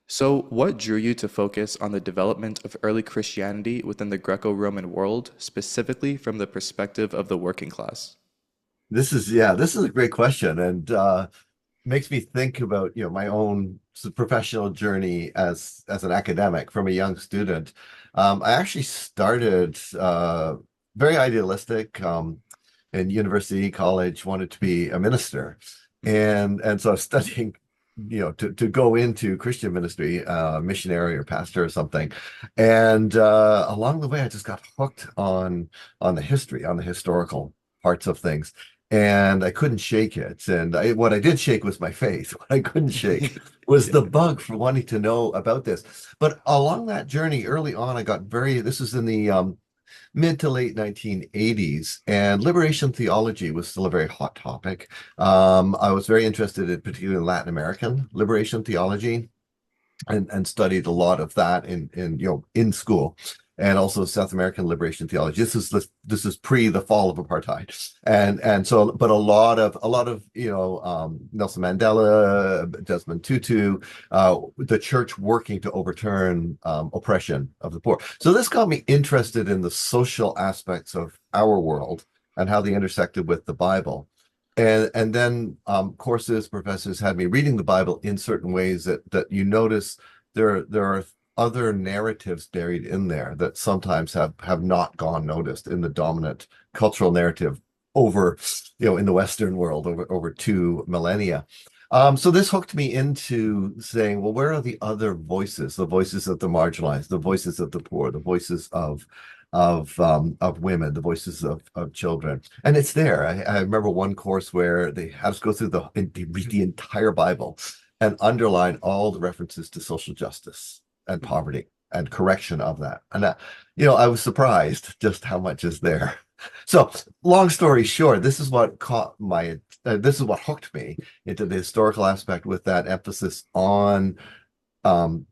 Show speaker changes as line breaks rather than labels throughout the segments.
So, what drew you to focus on the development of early Christianity within the Greco-Roman world, specifically from the perspective of the working class?
This is a great question, and makes me think about my own professional journey as an academic from a young student. I actually started very idealistic in university, college, wanted to be a minister,
Mhm.
and so I was studying, to go into Christian ministry, missionary or pastor or something. And along the way, I just got hooked on the history, on the historical parts of things, and I couldn't shake it. And what I did shake was my faith. What I couldn't shake was
Yeah.
the bug for wanting to know about this. But along that journey, early on, I got this was in the mid to late 1980s, and liberation theology was still a very hot topic. I was very interested in particularly Latin American liberation theology and studied a lot of that in school, and also South American liberation theology. This is pre the fall of apartheid, and so but a lot of Nelson Mandela, Desmond Tutu, the church working to overturn oppression of the poor. So this got me interested in the social aspects of our world and how they intersected with the Bible. And then courses, professors had me reading the Bible in certain ways that you notice there are other narratives buried in there that sometimes have not gone noticed in the dominant cultural narrative over, in the Western world over 2 millennia. So this hooked me into saying, well, where are the other voices, the voices of the marginalized, the voices of the poor, the voices of women, the voices of children? And it's there. I remember one course where they had us go through they read the entire Bible and underline all the references to social justice and
Mhm.
poverty and correction of that. And I was surprised just how much is there. So, long story short, this is what hooked me into the historical aspect with that emphasis on um,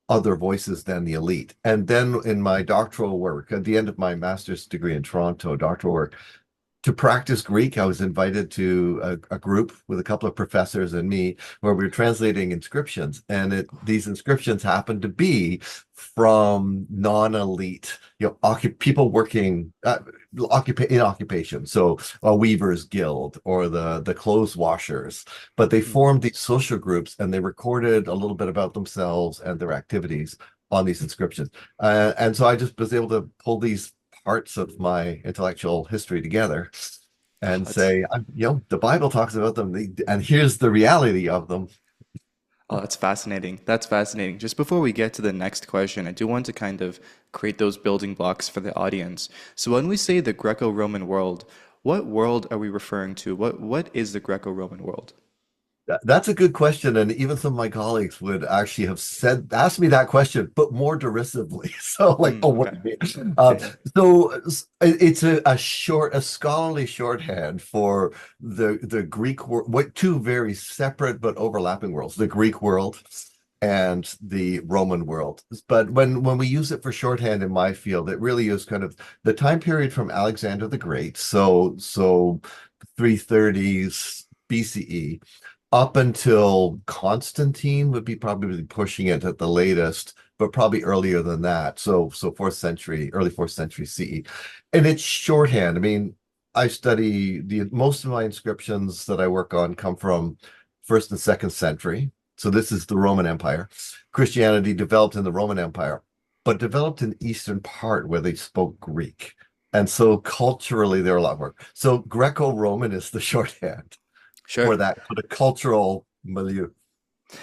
other voices than the elite. And then in my doctoral work, at the end of my master's degree in Toronto, doctoral work, to practice Greek, I was invited to a group with a couple of professors and me where we were translating inscriptions. And these inscriptions happened to be from non-elite, people working in occupation. So a weaver's guild or the clothes washers. But they
Mhm.
formed these social groups and they recorded a little bit about themselves and their activities on these inscriptions. And so I just was able to pull these parts of my intellectual history together
Oh,
and
that's
say, the Bible talks about them, and here's the reality of them.
oh, that's fascinating. That's fascinating. Just before we get to the next question, I do want to kind of create those building blocks for the audience. So when we say the Greco-Roman world, what world are we referring to? What is the Greco-Roman world?
That's a good question, and even some of my colleagues would actually have asked me that question, but more derisively. So, like, oh,
Mm,
what
okay.
do you mean?
Yeah, yeah.
It's a scholarly shorthand for the Greek world, what two very separate but overlapping worlds, the Greek world and the Roman world. But when we use it for shorthand in my field, it really is kind of the time period from Alexander the Great, so 330s BCE up until Constantine would be probably pushing it at the latest, but probably earlier than that. So fourth century, early fourth century CE. And it's shorthand. I mean, I study the most of my inscriptions that I work on come from first and second century. So this is the Roman Empire. Christianity developed in the Roman Empire, but developed in the eastern part where they spoke Greek. And so culturally, they're a lot more. So Greco-Roman is the shorthand
Sure.
for the cultural milieu.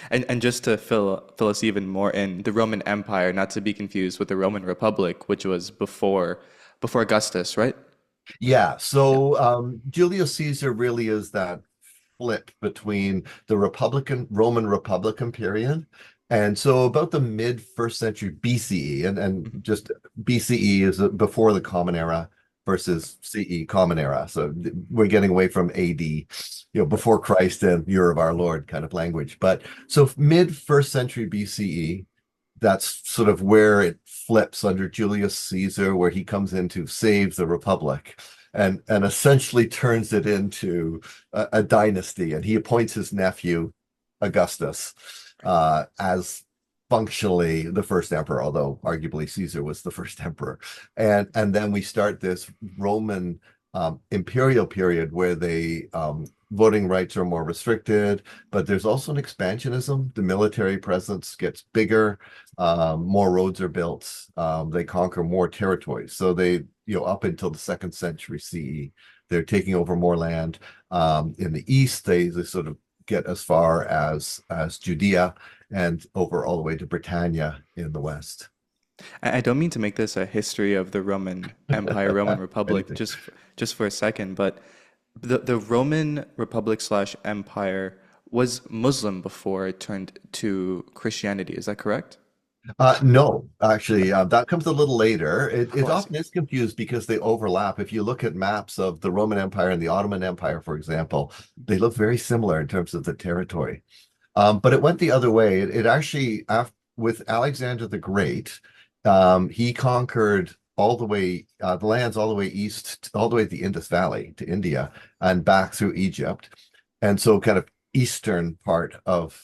And just to fill us even more in, the Roman Empire, not to be confused with the Roman Republic, which was before Augustus, right?
Yeah,
Yeah.
so Julius Caesar really is that flip between the Roman Republican period. And so about the mid first century BCE, and
Mhm.
just BCE is before the Common Era versus CE Common Era. So we're getting away from AD,
Right.
before Christ and year of our Lord kind of language. But so mid first century BCE, that's sort of where it flips under Julius Caesar, where he comes in to save the Republic and essentially turns it into a dynasty. And he appoints his nephew, Augustus, as functionally the first emperor, although arguably Caesar was the first emperor. And then we start this Roman imperial period where they voting rights are more restricted, but there's also an expansionism. The military presence gets bigger, more roads are built, they conquer more territories. So they, up until the second century CE, they're taking over more land. In the east, they sort of get as far as Judea and over all the way to Britannia in the west.
I don't mean to make this a history of the Roman Empire, Roman Republic,
Anything.
just for a second, but the Roman Republic slash Empire was Muslim before it turned to Christianity. Is that correct?
No, actually, that comes a little later. It
Oh, I see.
often is confused because they overlap. If you look at maps of the Roman Empire and the Ottoman Empire, for example, they look very similar in terms of the territory. But it went the other way. It actually, with Alexander the Great, he conquered all the way, the lands all the way east, all the way to the Indus Valley to India and back through Egypt. And so kind of eastern part of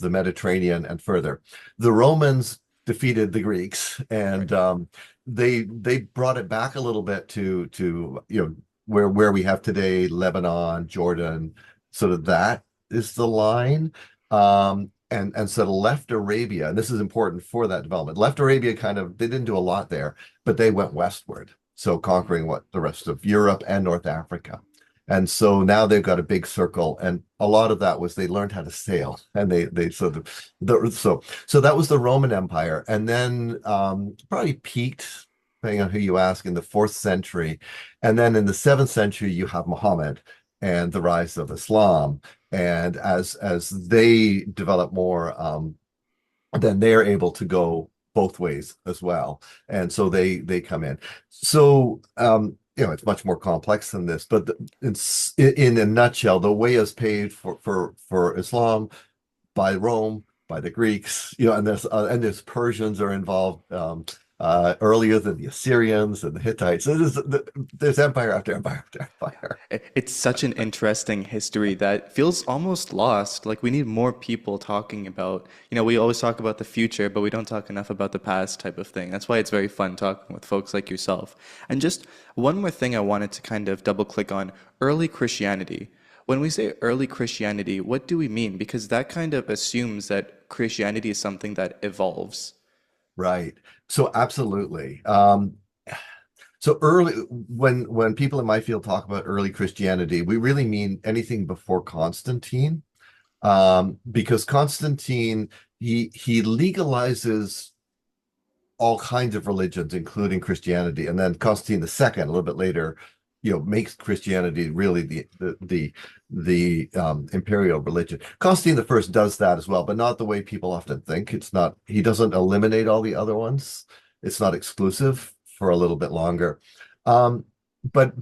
the Mediterranean and further. The Romans defeated the Greeks
Right.
and they brought it back a little bit to where we have today, Lebanon, Jordan, sort of that is the line. And sort of left Arabia, and this is important for that development. Left Arabia kind of, they didn't do a lot there, but they went westward. So conquering what the rest of Europe and North Africa. And so now they've got a big circle, and a lot of that was they learned how to sail, and they sort of so that was the Roman Empire, and then probably peaked, depending on who you ask, in the fourth century, and then in the seventh century you have Muhammad and the rise of Islam, and as they develop more, then they're able to go both ways as well, and so they come in. So it's much more complex than this, but in a nutshell, the way is paved for Islam by Rome, by the Greeks, and there's Persians are involved earlier than the Assyrians and the Hittites. So there's empire after empire after empire.
It's such an interesting history that feels almost lost. Like we need more people talking about, we always talk about the future, but we don't talk enough about the past type of thing. That's why it's very fun talking with folks like yourself. And just one more thing I wanted to kind of double click on, early Christianity. When we say early Christianity, what do we mean? Because that kind of assumes that Christianity is something that evolves.
Right. So absolutely. So early, when people in my field talk about early Christianity, we really mean anything before Constantine, because Constantine he legalizes all kinds of religions, including Christianity, and then Constantine II, a little bit later, makes Christianity really the imperial religion. Constantine I does that as well, but not the way people often think. It's not, he doesn't eliminate all the other ones. It's not exclusive for a little bit longer. Um, but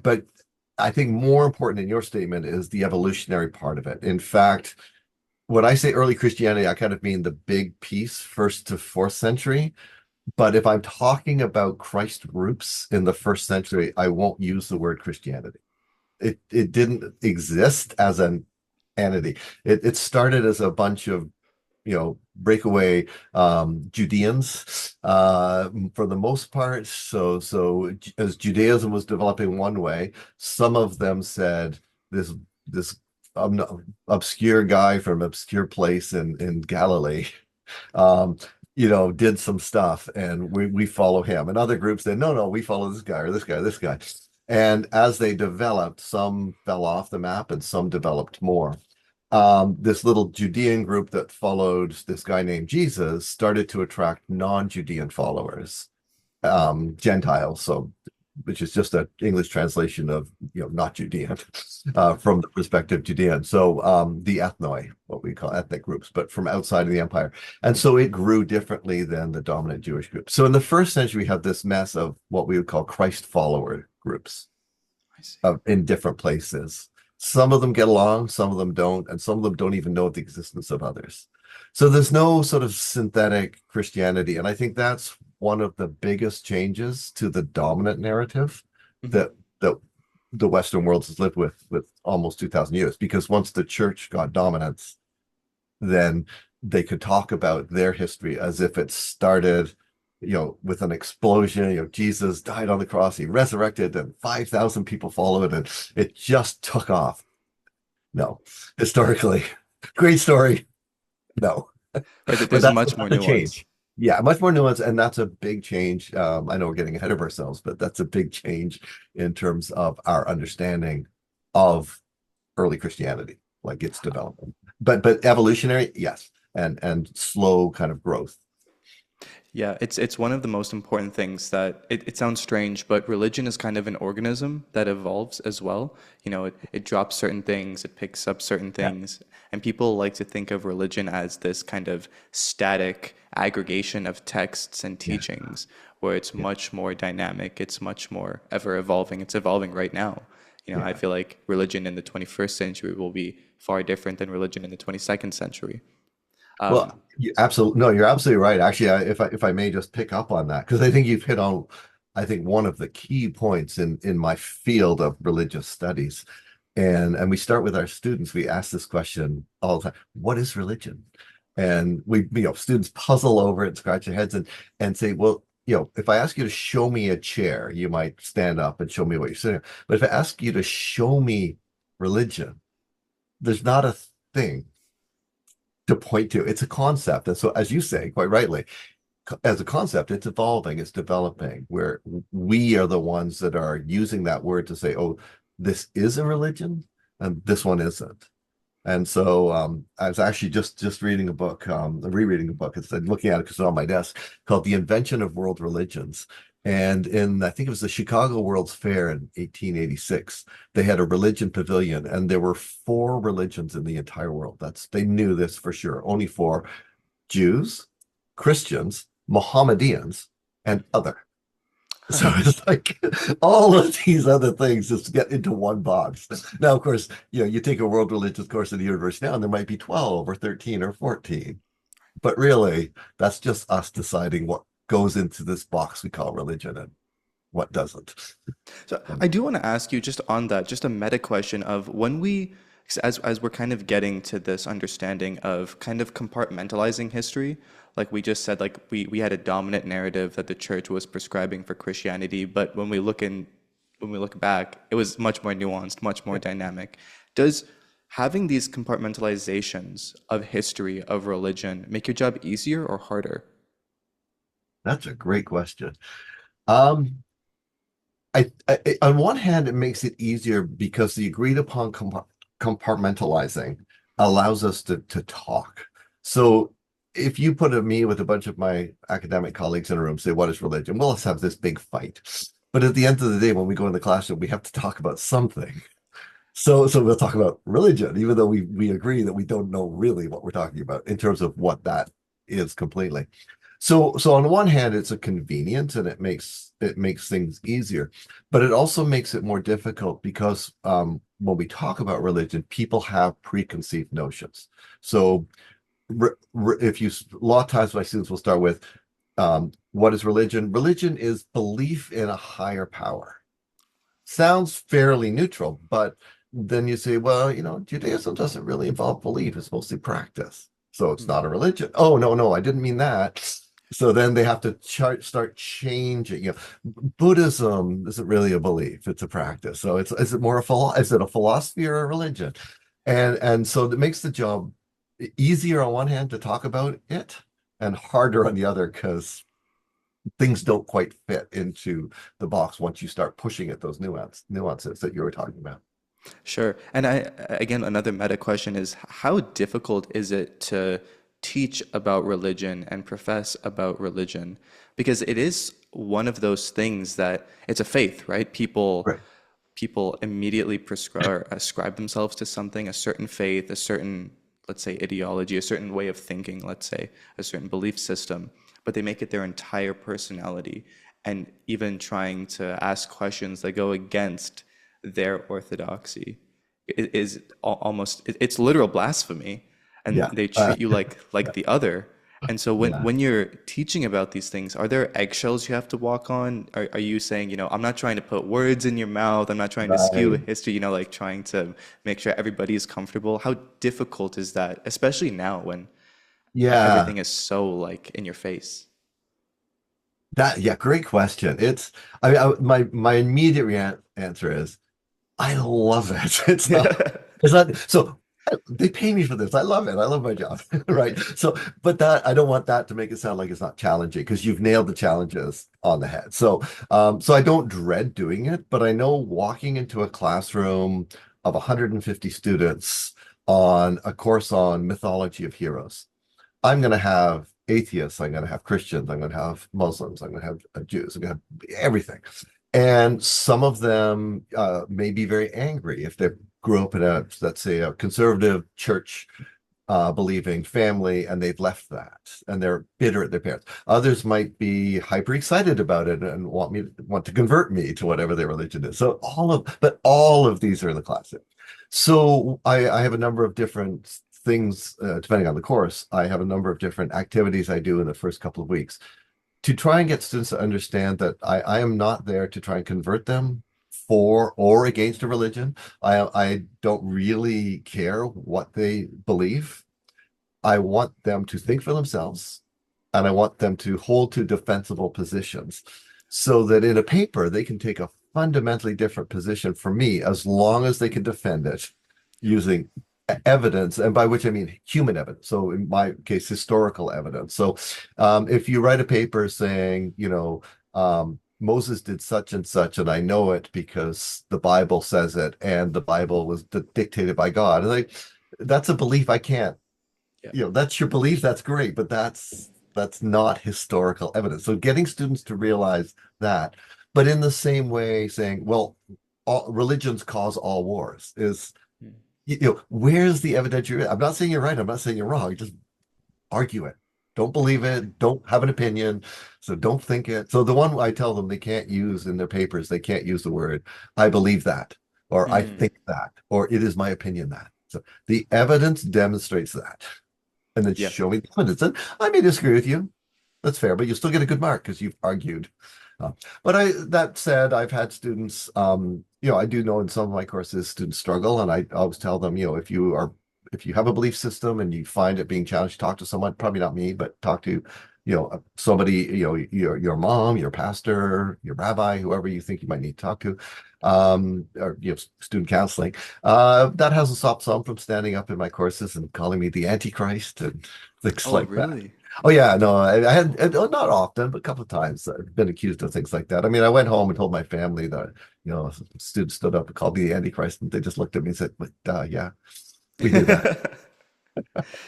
I think more important in your statement is the evolutionary part of it. In fact, when I say early Christianity, I kind of mean the big piece, first to fourth century. But if I'm talking about Christ groups in the first century, I won't use the word Christianity. It didn't exist as an entity. It started as a bunch of breakaway Judeans for the most part. So as Judaism was developing one way, some of them said this obscure guy from obscure place in Galilee um, did some stuff and we follow him. And other groups said, no, we follow this guy or this guy, this guy. And as they developed, some fell off the map and some developed more. This little Judean group that followed this guy named Jesus started to attract non-Judean followers, Gentiles. So, which is just an English translation of, not Judean, from the perspective Judean. So, the ethnoi, what we call ethnic groups, but from outside of the empire. And so it grew differently than the dominant Jewish group. So in the first century, we have this mess of what we would call Christ follower groups
I see.
in different places. Some of them get along, some of them don't, and some of them don't even know the existence of others. So there's no sort of synthetic Christianity. And I think that's one of the biggest changes to the dominant narrative
Mhm.
that the Western world has lived with almost 2,000 years. Because once the church got dominance, then they could talk about their history as if it started, with an explosion. Jesus died on the cross, he resurrected, and 5,000 people followed, and it just took off. No, historically, great story. No,
Right? That
but
there's
that's
much more
a
nuance.
change. Yeah, much more nuance, and that's a big change. I know we're getting ahead of ourselves, but that's a big change in terms of our understanding of early Christianity, like its development. But evolutionary, yes, and slow kind of growth.
Yeah, it's one of the most important things that it sounds strange, but religion is kind of an organism that evolves as well. It drops certain things, it picks up certain
Yeah,
things, and people like to think of religion as this kind of static aggregation of texts and
yeah,
teachings, where it's
yeah,
much more dynamic, it's much more ever evolving. It's evolving right now. I
yeah.
feel like religion in the 21st century will be far different than religion in the 22nd century.
Well,
Um,
absolutely. No, you're absolutely right. Actually, if I may just pick up on that, because I think you've hit on, I think one of the key points in my field of religious studies, and we start with our students. We ask this question all the time: what is religion? And students puzzle over it, scratch their heads, and say, well, if I ask you to show me a chair, you might stand up and show me what you're sitting on. But if I ask you to show me religion, there's not a thing to point to. It's a concept. And so, as you say, quite rightly, as a concept, it's evolving, it's developing, where we are the ones that are using that word to say, oh, this is a religion and this one isn't. And so I was actually just reading a book, rereading a book, it's looking at it because it's on my desk, called The Invention of World Religions. And I think it was the Chicago World's Fair in 1886, they had a religion pavilion, and there were four religions in the entire world. They knew this for sure. Only four: Jews, Christians, Mohammedans, and other. So it's like all of these other things just get into one box. Now, of course, you take a world religions course at the university now, and there might be 12 or 13 or 14. But really, that's just us deciding what goes into this box we call religion and what doesn't.
So I do want to ask you just on that, just a meta question of when we, as we're kind of getting to this understanding of kind of compartmentalizing history, like we just said, like we had a dominant narrative that the church was prescribing for Christianity, but when we look back, it was much more nuanced, much more
Yeah,
dynamic. Does having these compartmentalizations of history, of religion, make your job easier or harder?
that's a great question. Um, on one hand, it makes it easier because the agreed upon compartmentalizing allows us to talk. So if you put me with a bunch of my academic colleagues in a room, say, what is religion? Well, let's have this big fight. But at the end of the day, when we go in the classroom, we have to talk about something. So we'll talk about religion, even though we agree that we don't know really what we're talking about in terms of what that is completely. So on one hand, it's a convenience and it makes things easier, but it also makes it more difficult because when we talk about religion, people have preconceived notions. So if you a lot of times my students will start with what is religion? Religion is belief in a higher power. Sounds fairly neutral, but then you say, well, Judaism doesn't really involve belief, it's mostly practice. So it's not a religion. Oh, no, no, I didn't mean that. So then they have to start changing. Buddhism isn't really a belief, it's a practice. So is it more is it a philosophy or a religion? And so it makes the job easier on one hand to talk about it and harder on the other because things don't quite fit into the box once you start pushing at those nuances that you were talking about.
Sure. And again, another meta question is how difficult is it to teach about religion and profess about religion? Because it is one of those things that it's a faith, right?
Right.
People immediately prescribe or ascribe themselves to something, a certain faith, a certain, let's say, ideology, a certain way of thinking, let's say, a certain belief system, but they make it their entire personality. And even trying to ask questions that go against their orthodoxy is almost it's literal blasphemy, and
Yeah.
they treat you like the other. And so
Yeah.
when you're teaching about these things, are there eggshells you have to walk on? Are you saying, I'm not trying to put words in your mouth, I'm not trying to skew
Right.
history, like trying to make sure everybody is comfortable? How difficult is that, especially now when
Yeah,
Everything is so like in your face.
yeah, great question. My immediate answer is I love it. It's not so they pay me for this. I love it. I love my job. Right. So, but that I don't want that to make it sound like it's not challenging because you've nailed the challenges on the head. So I don't dread doing it, but I know walking into a classroom of 150 students on a course on mythology of heroes, I'm going to have atheists, I'm going to have Christians, I'm going to have Muslims, I'm going to have Jews, I'm going to have everything. And some of them may be very angry if they grew up in let's say, a conservative church believing family and they've left that and they're bitter at their parents. Others might be hyper excited about it and want to convert me to whatever their religion is. So all of these are in the classic. So I have a number of different things, depending on the course. I have a number of different activities I do in the first couple of weeks to try and get students to understand that I am not there to try and convert them for or against a religion. I don't really care what they believe. I want them to think for themselves and I want them to hold to defensible positions so that in a paper they can take a fundamentally different position for me as long as they can defend it using evidence, and by which I mean human evidence. So in my case, historical evidence. So if you write a paper saying, Moses did such and such, and I know it because the Bible says it, and the Bible was dictated by God. And that's a belief I can't,
Yeah.
that's your belief, that's great, but that's not historical evidence. So getting students to realize that, but in the same way saying, well, all religions cause all wars is,
Mm.
where's the evidence I'm not saying you're right, I'm not saying you're wrong, just argue it. Don't believe it, don't have an opinion, so don't think it. So the one I tell them they can't use in their papers, they can't use the word I believe that, or I
Mm.
think that, or it is my opinion that. So the evidence demonstrates that, and then
Yeah.
show me the evidence. And I may disagree with you. That's fair, but you still get a good mark because you've argued. But that said, I've had students, I do know in some of my courses, students struggle, and I always tell them, if you have a belief system and you find it being challenged, talk to someone, probably not me, but talk to, somebody, your mom, your pastor, your rabbi, whoever you think you might need to talk to, or, student counseling. That hasn't stopped some from standing up in my courses and calling me the Antichrist and things
Oh,
like that.
really?
Oh yeah, no, I had not often, but a couple of times I've been accused of things like that. I mean, I went home and told my family that, a student stood up and called me the Antichrist, and they just looked at me and said, "But yeah, we do that."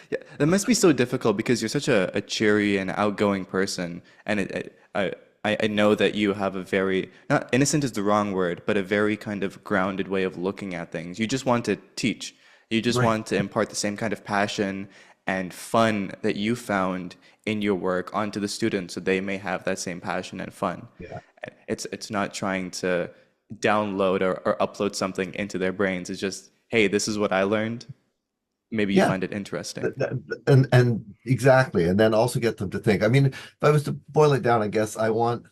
Yeah, that must be so difficult because you're such a cheery and outgoing person, and I know that you have a very, not innocent is the wrong word, but a very kind of grounded way of looking at things. You just want to teach. You just
Right.
want to impart the same kind of passion and fun that you found in your work onto the students, so they may have that same passion and fun.
Yeah.
It's not trying to download or upload something into their brains. It's just, hey, this is what I learned. Maybe you
Yeah.
find it interesting.
And exactly. And then also get them to think. I mean, if I was to boil it down, I guess I want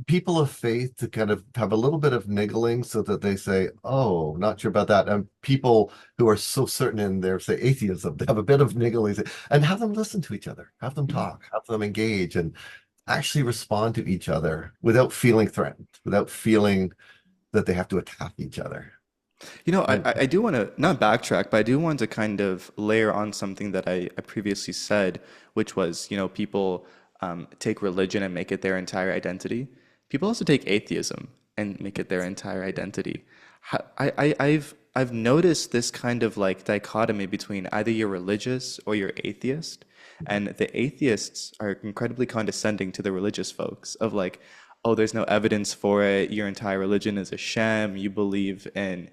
people of faith to kind of have a little bit of niggling so that they say, oh, not sure about that. And people who are so certain in their, say, atheism, they have a bit of niggling and have them listen to each other, have them
Mhm.
talk, have them engage and actually respond to each other without feeling threatened, without feeling that they have to attack each other.
You know,
And
I do want to not backtrack, but I do want to kind of layer on something that I previously said, which was, people take religion and make it their entire identity. People also take atheism and make it their entire identity. I've noticed this kind of like dichotomy between either you're religious or you're atheist, and the atheists are incredibly condescending to the religious folks of like, oh, there's no evidence for it. Your entire religion is a sham. You believe in,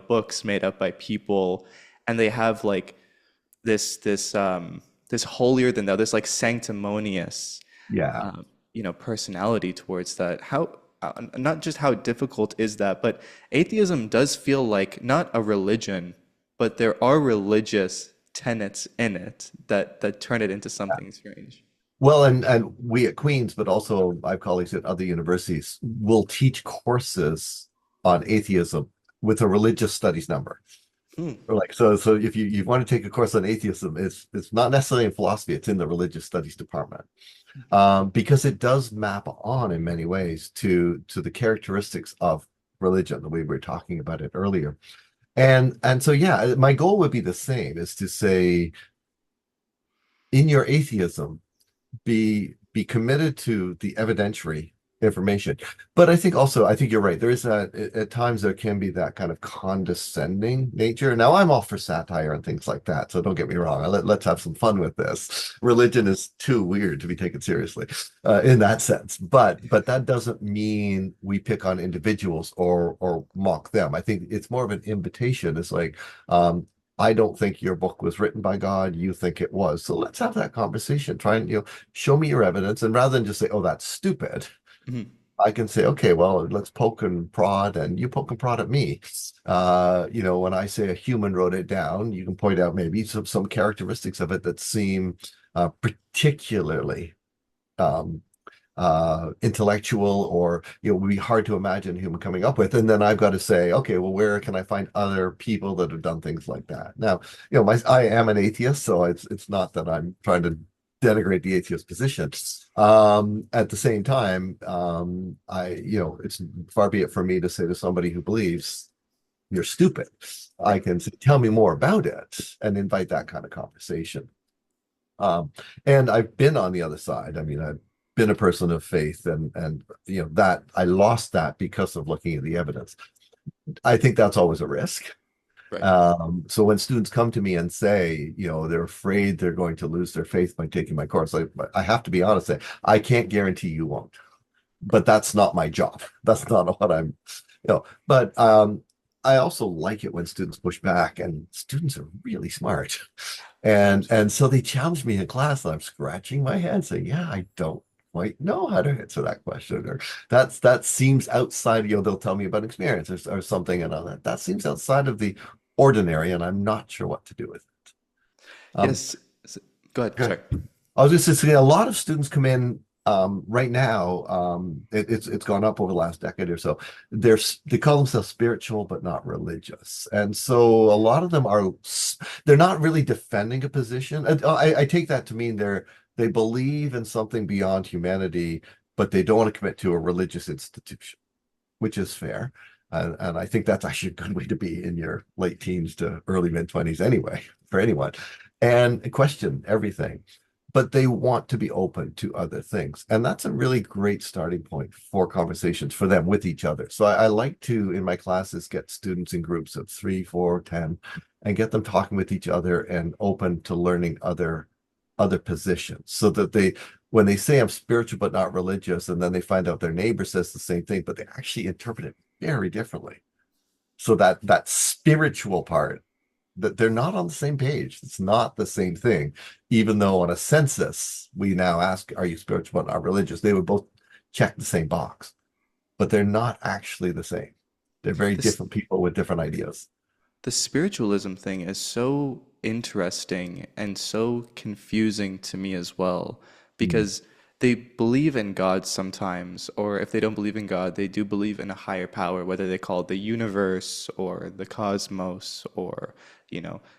books made up by people, and they have like this holier than thou, this like sanctimonious,
yeah,
personality towards that. How not just how difficult is that, but atheism does feel like not a religion, but there are religious tenets in it that turn it into something strange.
well, and we at Queen's, but also I have colleagues at other universities, will teach courses on atheism with a religious studies number.
Hmm.
Or like so if you want to take a course on atheism, it's not necessarily in philosophy, it's in the religious studies department. Because it does map on in many ways to the characteristics of religion, the way we were talking about it earlier. And so yeah, my goal would be the same, is to say in your atheism, be committed to the evidentiary information. But I think you're right. There is at times there can be that kind of condescending nature. Now I'm all for satire and things like that, so don't get me wrong. Let's have some fun with this. Religion is too weird to be taken seriously in that sense. But that doesn't mean we pick on individuals or mock them. I think it's more of an invitation. It's like I don't think your book was written by God. You think it was. So let's have that conversation. Try and, show me your evidence. And rather than just say, oh, that's stupid,
Mhm.
I can say, okay, well, let's poke and prod, and you poke and prod at me. When I say a human wrote it down, you can point out maybe some characteristics of it that seem particularly um, intellectual, or would be hard to imagine a human coming up with. And then I've got to say, okay, well, where can I find other people that have done things like that? Now, I am an atheist, so it's not that I'm trying to denigrate the atheist position. At the same time, it's far be it for me to say to somebody who believes you're stupid. I
Right.
can say, tell me more about it, and invite that kind of conversation. Um, and I've been on the other side. I mean, I've been a person of faith, and that I lost that because of looking at the evidence. I think that's always a risk.
Right.
So when students come to me and say, they're afraid they're going to lose their faith by taking my course, I have to be honest, say, I can't guarantee you won't, but that's not my job. That's not what but I also like it when students push back, and students are really smart. And so they challenge me in class, and I'm scratching my head saying, yeah, I don't quite know how to answer that question. Or that seems outside, they'll tell me about experience or something, and all that seems outside of the ordinary, and I'm not sure what to do with it. Um,
Yes. Go ahead.
Good.
Sorry.
I was just saying, a lot of students come in right now. It's gone up over the last decade or so. They call themselves spiritual but not religious, and so a lot of them they're not really defending a position. I take that to mean they believe in something beyond humanity, but they don't want to commit to a religious institution, which is fair. And I think that's actually a good way to be in your late teens to early mid-20s anyway, for anyone, and question everything. But they want to be open to other things. And that's a really great starting point for conversations for them with each other. So I like to, in my classes, get students in groups of 3, 4, 10, and get them talking with each other and open to learning other positions, so that when they say I'm spiritual but not religious, and then they find out their neighbor says the same thing, but they actually interpret it very differently. So that spiritual part, that they're not on the same page. It's not the same thing. Even though on a census, we now ask, are you spiritual but not religious? They would both check the same box, but they're not actually the same. They're very
This
different people with different ideas.
the spiritualism thing is so interesting and so confusing to me as well
Mm.
because they believe in God sometimes, or if they don't believe in God, they do believe in a higher power, whether they call it the universe or the cosmos or,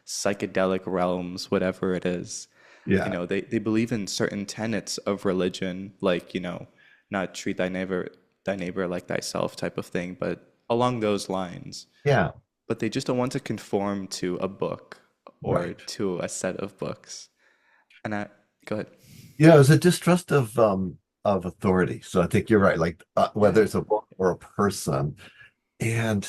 psychedelic realms, whatever it is.
Yeah.
They believe in certain tenets of religion, like, not treat thy neighbor like thyself type of thing, but along those lines,
Yeah.
but they just don't want to conform to a book or
Right.
to a set of books. And go ahead.
Yeah, it's a distrust of authority. So I think you're right. Like whether
Yeah.
it's a book or a person, and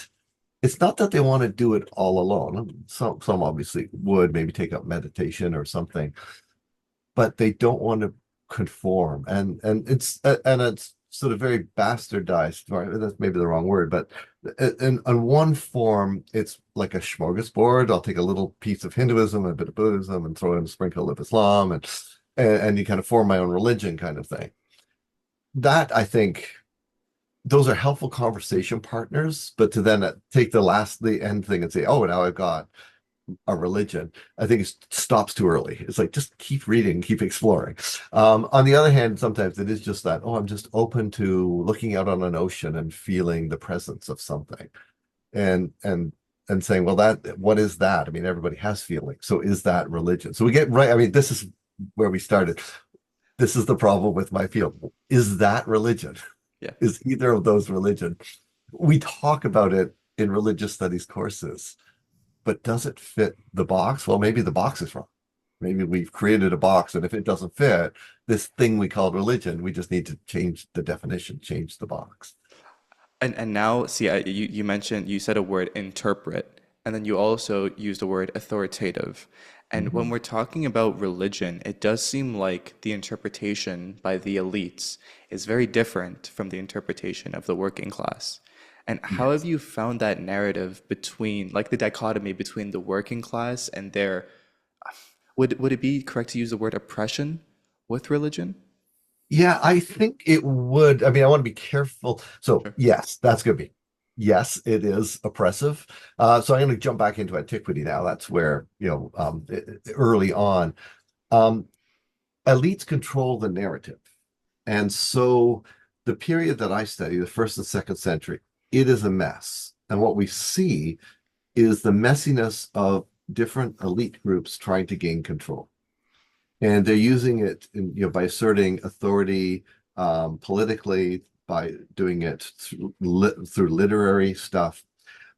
it's not that they want to do it all alone. Some obviously would maybe take up meditation or something, but they don't want to conform. And it's sort of very bastardized. Right? That's maybe the wrong word, but in one form, it's like a smorgasbord. I'll take a little piece of Hinduism, a bit of Buddhism, and throw in a sprinkle of Islam, and you kind of form my own religion, kind of thing. That I think those are helpful conversation partners, but to then take the end thing and say, oh, now I've got a religion, I think it stops too early. It's like, just keep reading, keep exploring. On the other hand, sometimes it is just that, oh, I'm just open to looking out on an ocean and feeling the presence of something. And and saying, well, that what is that? I mean, everybody has feelings. So is that religion? So we get right. I mean, this is where we started. This is the problem with my field. Is that religion?
Yeah.
Is either of those religion? We talk about it in religious studies courses, but does it fit the box? Well, maybe the box is wrong. Maybe we've created a box, and if it doesn't fit this thing we call religion, we just need to change the definition, change the box.
And now, see, you mentioned you said a word interpret, and then you also used the word authoritative. And when
Mhm.
we're talking about religion, it does seem like the interpretation by the elites is very different from the interpretation of the working class. And how have
Yes.
you found that narrative between, like the dichotomy between the working class and their, would it be correct to use the word oppression with religion?
Yeah, I think it would. I mean, I want to be careful. So,
Sure.
yes, that's going to be. Yes, it is oppressive. So I'm going to jump back into antiquity now. That's where, early on, um, elites control the narrative. And so the period that I study, the first and second century, it is a mess. And what we see is the messiness of different elite groups trying to gain control. And they're using it by asserting authority politically, by doing it through literary stuff.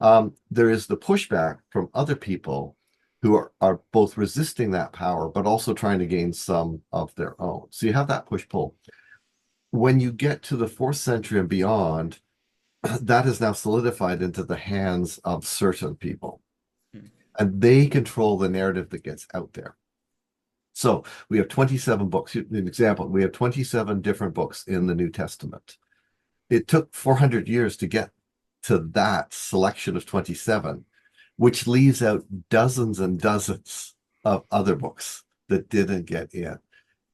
There is the pushback from other people who are both resisting that power, but also trying to gain some of their own. So you have that push-pull. When you get to the fourth century and beyond, that is now solidified into the hands of certain people,
Hmm.
and they control the narrative that gets out there. So we have 27 books. An example, we have 27 different books in the New Testament. It took 400 years to get to that selection of 27, which leaves out dozens and dozens of other books that didn't get in.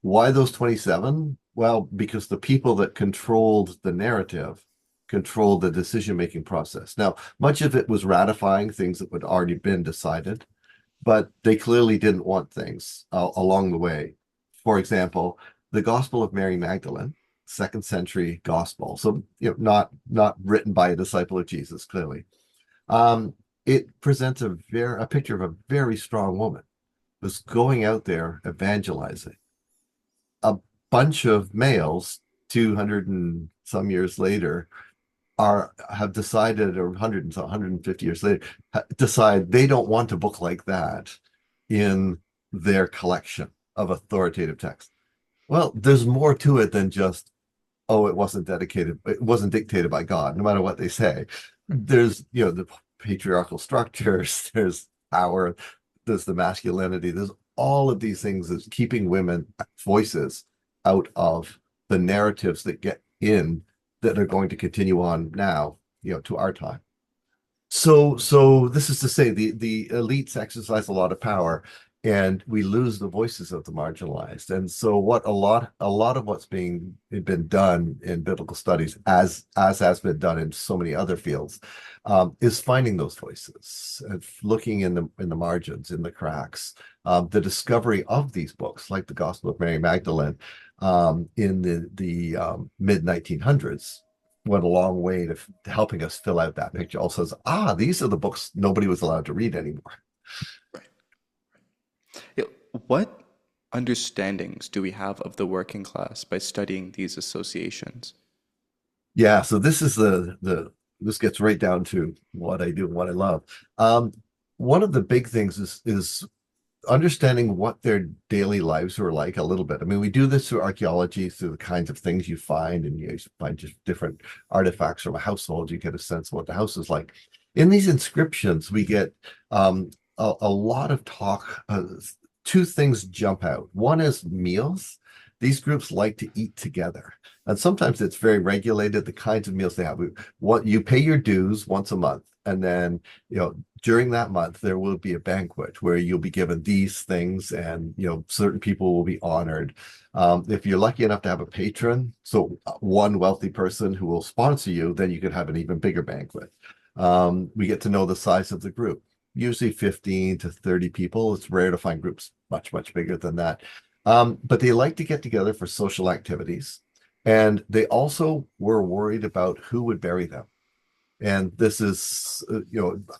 Why those 27? Well, because the people that controlled the narrative controlled the decision-making process. Now, much of it was ratifying things that had already been decided, but they clearly didn't want things along the way. For example, the Gospel of Mary Magdalene, second century gospel, so not written by a disciple of Jesus, clearly. Um, it presents a picture of a very strong woman who's going out there evangelizing. A bunch of males, 200 and some years later, have decided, or 100 and 150 years later, decide they don't want a book like that in their collection of authoritative texts. Well, there's more to it than just, oh, it wasn't dictated by God, no matter what they say. There's, the patriarchal structures, there's power, there's the masculinity, there's all of these things that's keeping women voices out of the narratives that get in that are going to continue on now, to our time. So this is to say the elites exercise a lot of power, and we lose the voices of the marginalized. And so what a lot of what's been done in biblical studies, as has been done in so many other fields, is finding those voices and looking in the margins, in the cracks. The discovery of these books, like the Gospel of Mary Magdalene, in the mid 1900s, went a long way to helping us fill out that picture. Also says, these are the books nobody was allowed to read anymore.
Right. Yeah, what understandings do we have of the working class by studying these associations?
Yeah, so this is this gets right down to what I do and what I love. Um, One of the big things is understanding what their daily lives were like a little bit. I mean, we do this through archaeology, through the kinds of things you find, and you find just different artifacts from a household. You get a sense of what the house is like. In these inscriptions, we get a lot of talk. Two things jump out. One is meals. These groups like to eat together. And sometimes it's very regulated, the kinds of meals they have. What you pay your dues once a month, and then during that month there will be a banquet where you'll be given these things, and certain people will be honored. If you're lucky enough to have a patron, so one wealthy person who will sponsor you, then you could have an even bigger banquet. We get to know the size of the group, usually 15 to 30 people. It's rare to find groups much bigger than that. But they like to get together for social activities. And they also were worried about who would bury them. And this is,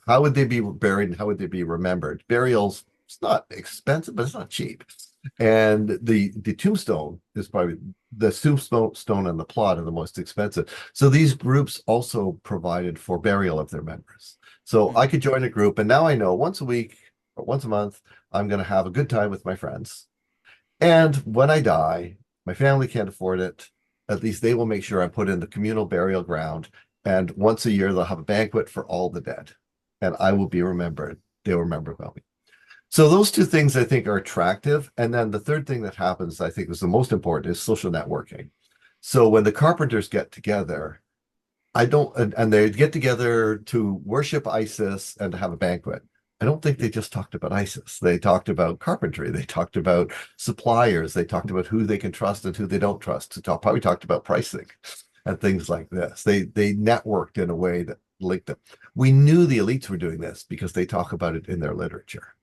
how would they be buried and how would they be remembered? Burials, it's not expensive, but it's not cheap. And the tombstone is probably the tombstone and the plot are the most expensive. So these groups also provided for burial of their members. So I
Mhm.
could join a group, and now I know once a week or once a month, I'm going to have a good time with my friends. And when I die, my family can't afford it. At least they will make sure I'm put in the communal burial ground. And once a year, they'll have a banquet for all the dead. And I will be remembered. They'll remember about me. So those two things I think are attractive. And then the third thing that happens, I think is the most important, is social networking. So when the carpenters get together, I don't, and they get together to worship Isis and to have a banquet. I don't think they just talked about Isis. They talked about carpentry. They talked about suppliers. They talked about who they can trust and who they don't trust. Probably talked about pricing and things like this. They networked in a way that linked them. We knew the elites were doing this because they talk about it in their literature.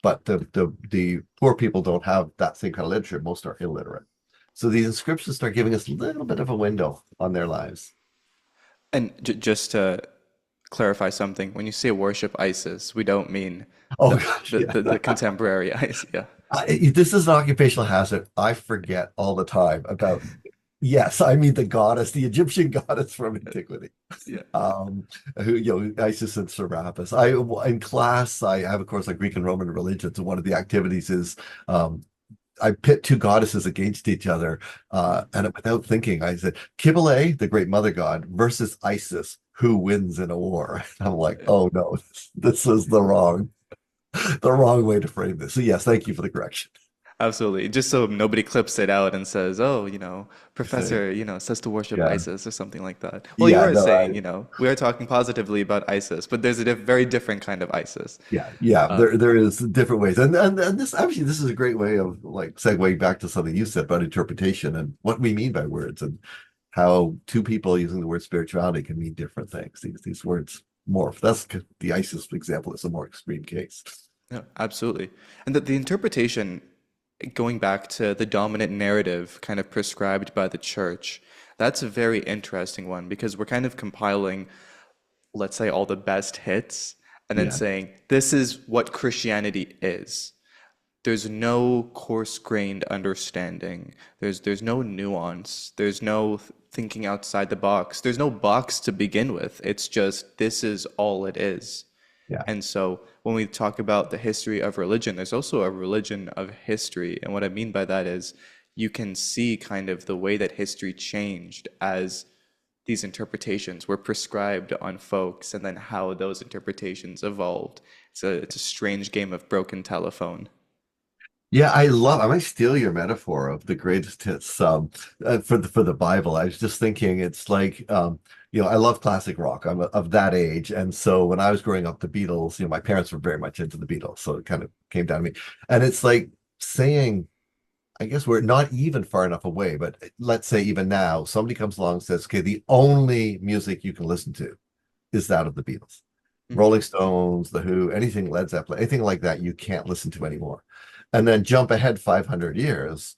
But the poor people don't have that same kind of literature. Most are illiterate. So these inscriptions start giving us a little bit of a window on their lives.
And just to clarify something, when you say worship ISIS, we don't mean
Oh
the
gosh, yeah.
the contemporary ISIS. Yeah,
This is an occupational hazard. I forget all the time about. Yes, I mean the goddess, the Egyptian goddess from antiquity.
yeah.
Um, who Isis and Serapis. I in class I have a course on Greek and Roman religions, and one of the activities is I pit two goddesses against each other, and without thinking, I said Kybele, the great mother god, versus Isis, who wins in a war. I'm like, oh no, this is the wrong way to frame this. So yes, thank you for the correction.
Absolutely. Just so nobody clips it out and says, "Oh,
Say,
Professor, says to worship
yeah,
ISIS or something like that." Well, you
yeah,
are
no,
saying, we are talking positively about ISIS, but there's a very different kind of ISIS.
yeah.
Uh,
There is different ways, and this actually this is a great way of like segueing back to something you said about interpretation and what we mean by words and how two people using the word spirituality can mean different things. These words morph. That's the ISIS example is a more extreme case.
yeah, absolutely. And the interpretation, going back to the dominant narrative kind of prescribed by the church, that's a very interesting one because we're kind of compiling, let's say, all the best hits and then
Yeah,
saying, this is what Christianity is. There's no coarse-grained understanding. There's no nuance. There's no thinking outside the box. There's no box to begin with. It's just this is all it is.
yeah.
And so when we talk about the history of religion, there's also a religion of history. And what I mean by that is you can see kind of the way that history changed as these interpretations were prescribed on folks and then how those interpretations evolved. It's a strange game of broken telephone.
Yeah, I might steal your metaphor of the greatest hits for the Bible. I was just thinking it's like I love classic rock. I'm of that age. And so when I was growing up, the Beatles, my parents were very much into the Beatles. So it kind of came down to me. And it's like saying, I guess we're not even far enough away, but let's say even now, somebody comes along and says, okay, the only music you can listen to is that of the Beatles.
Mhm.
Rolling Stones, The Who, anything Led Zeppelin, anything like that, you can't listen to anymore. And then jump ahead 500 years,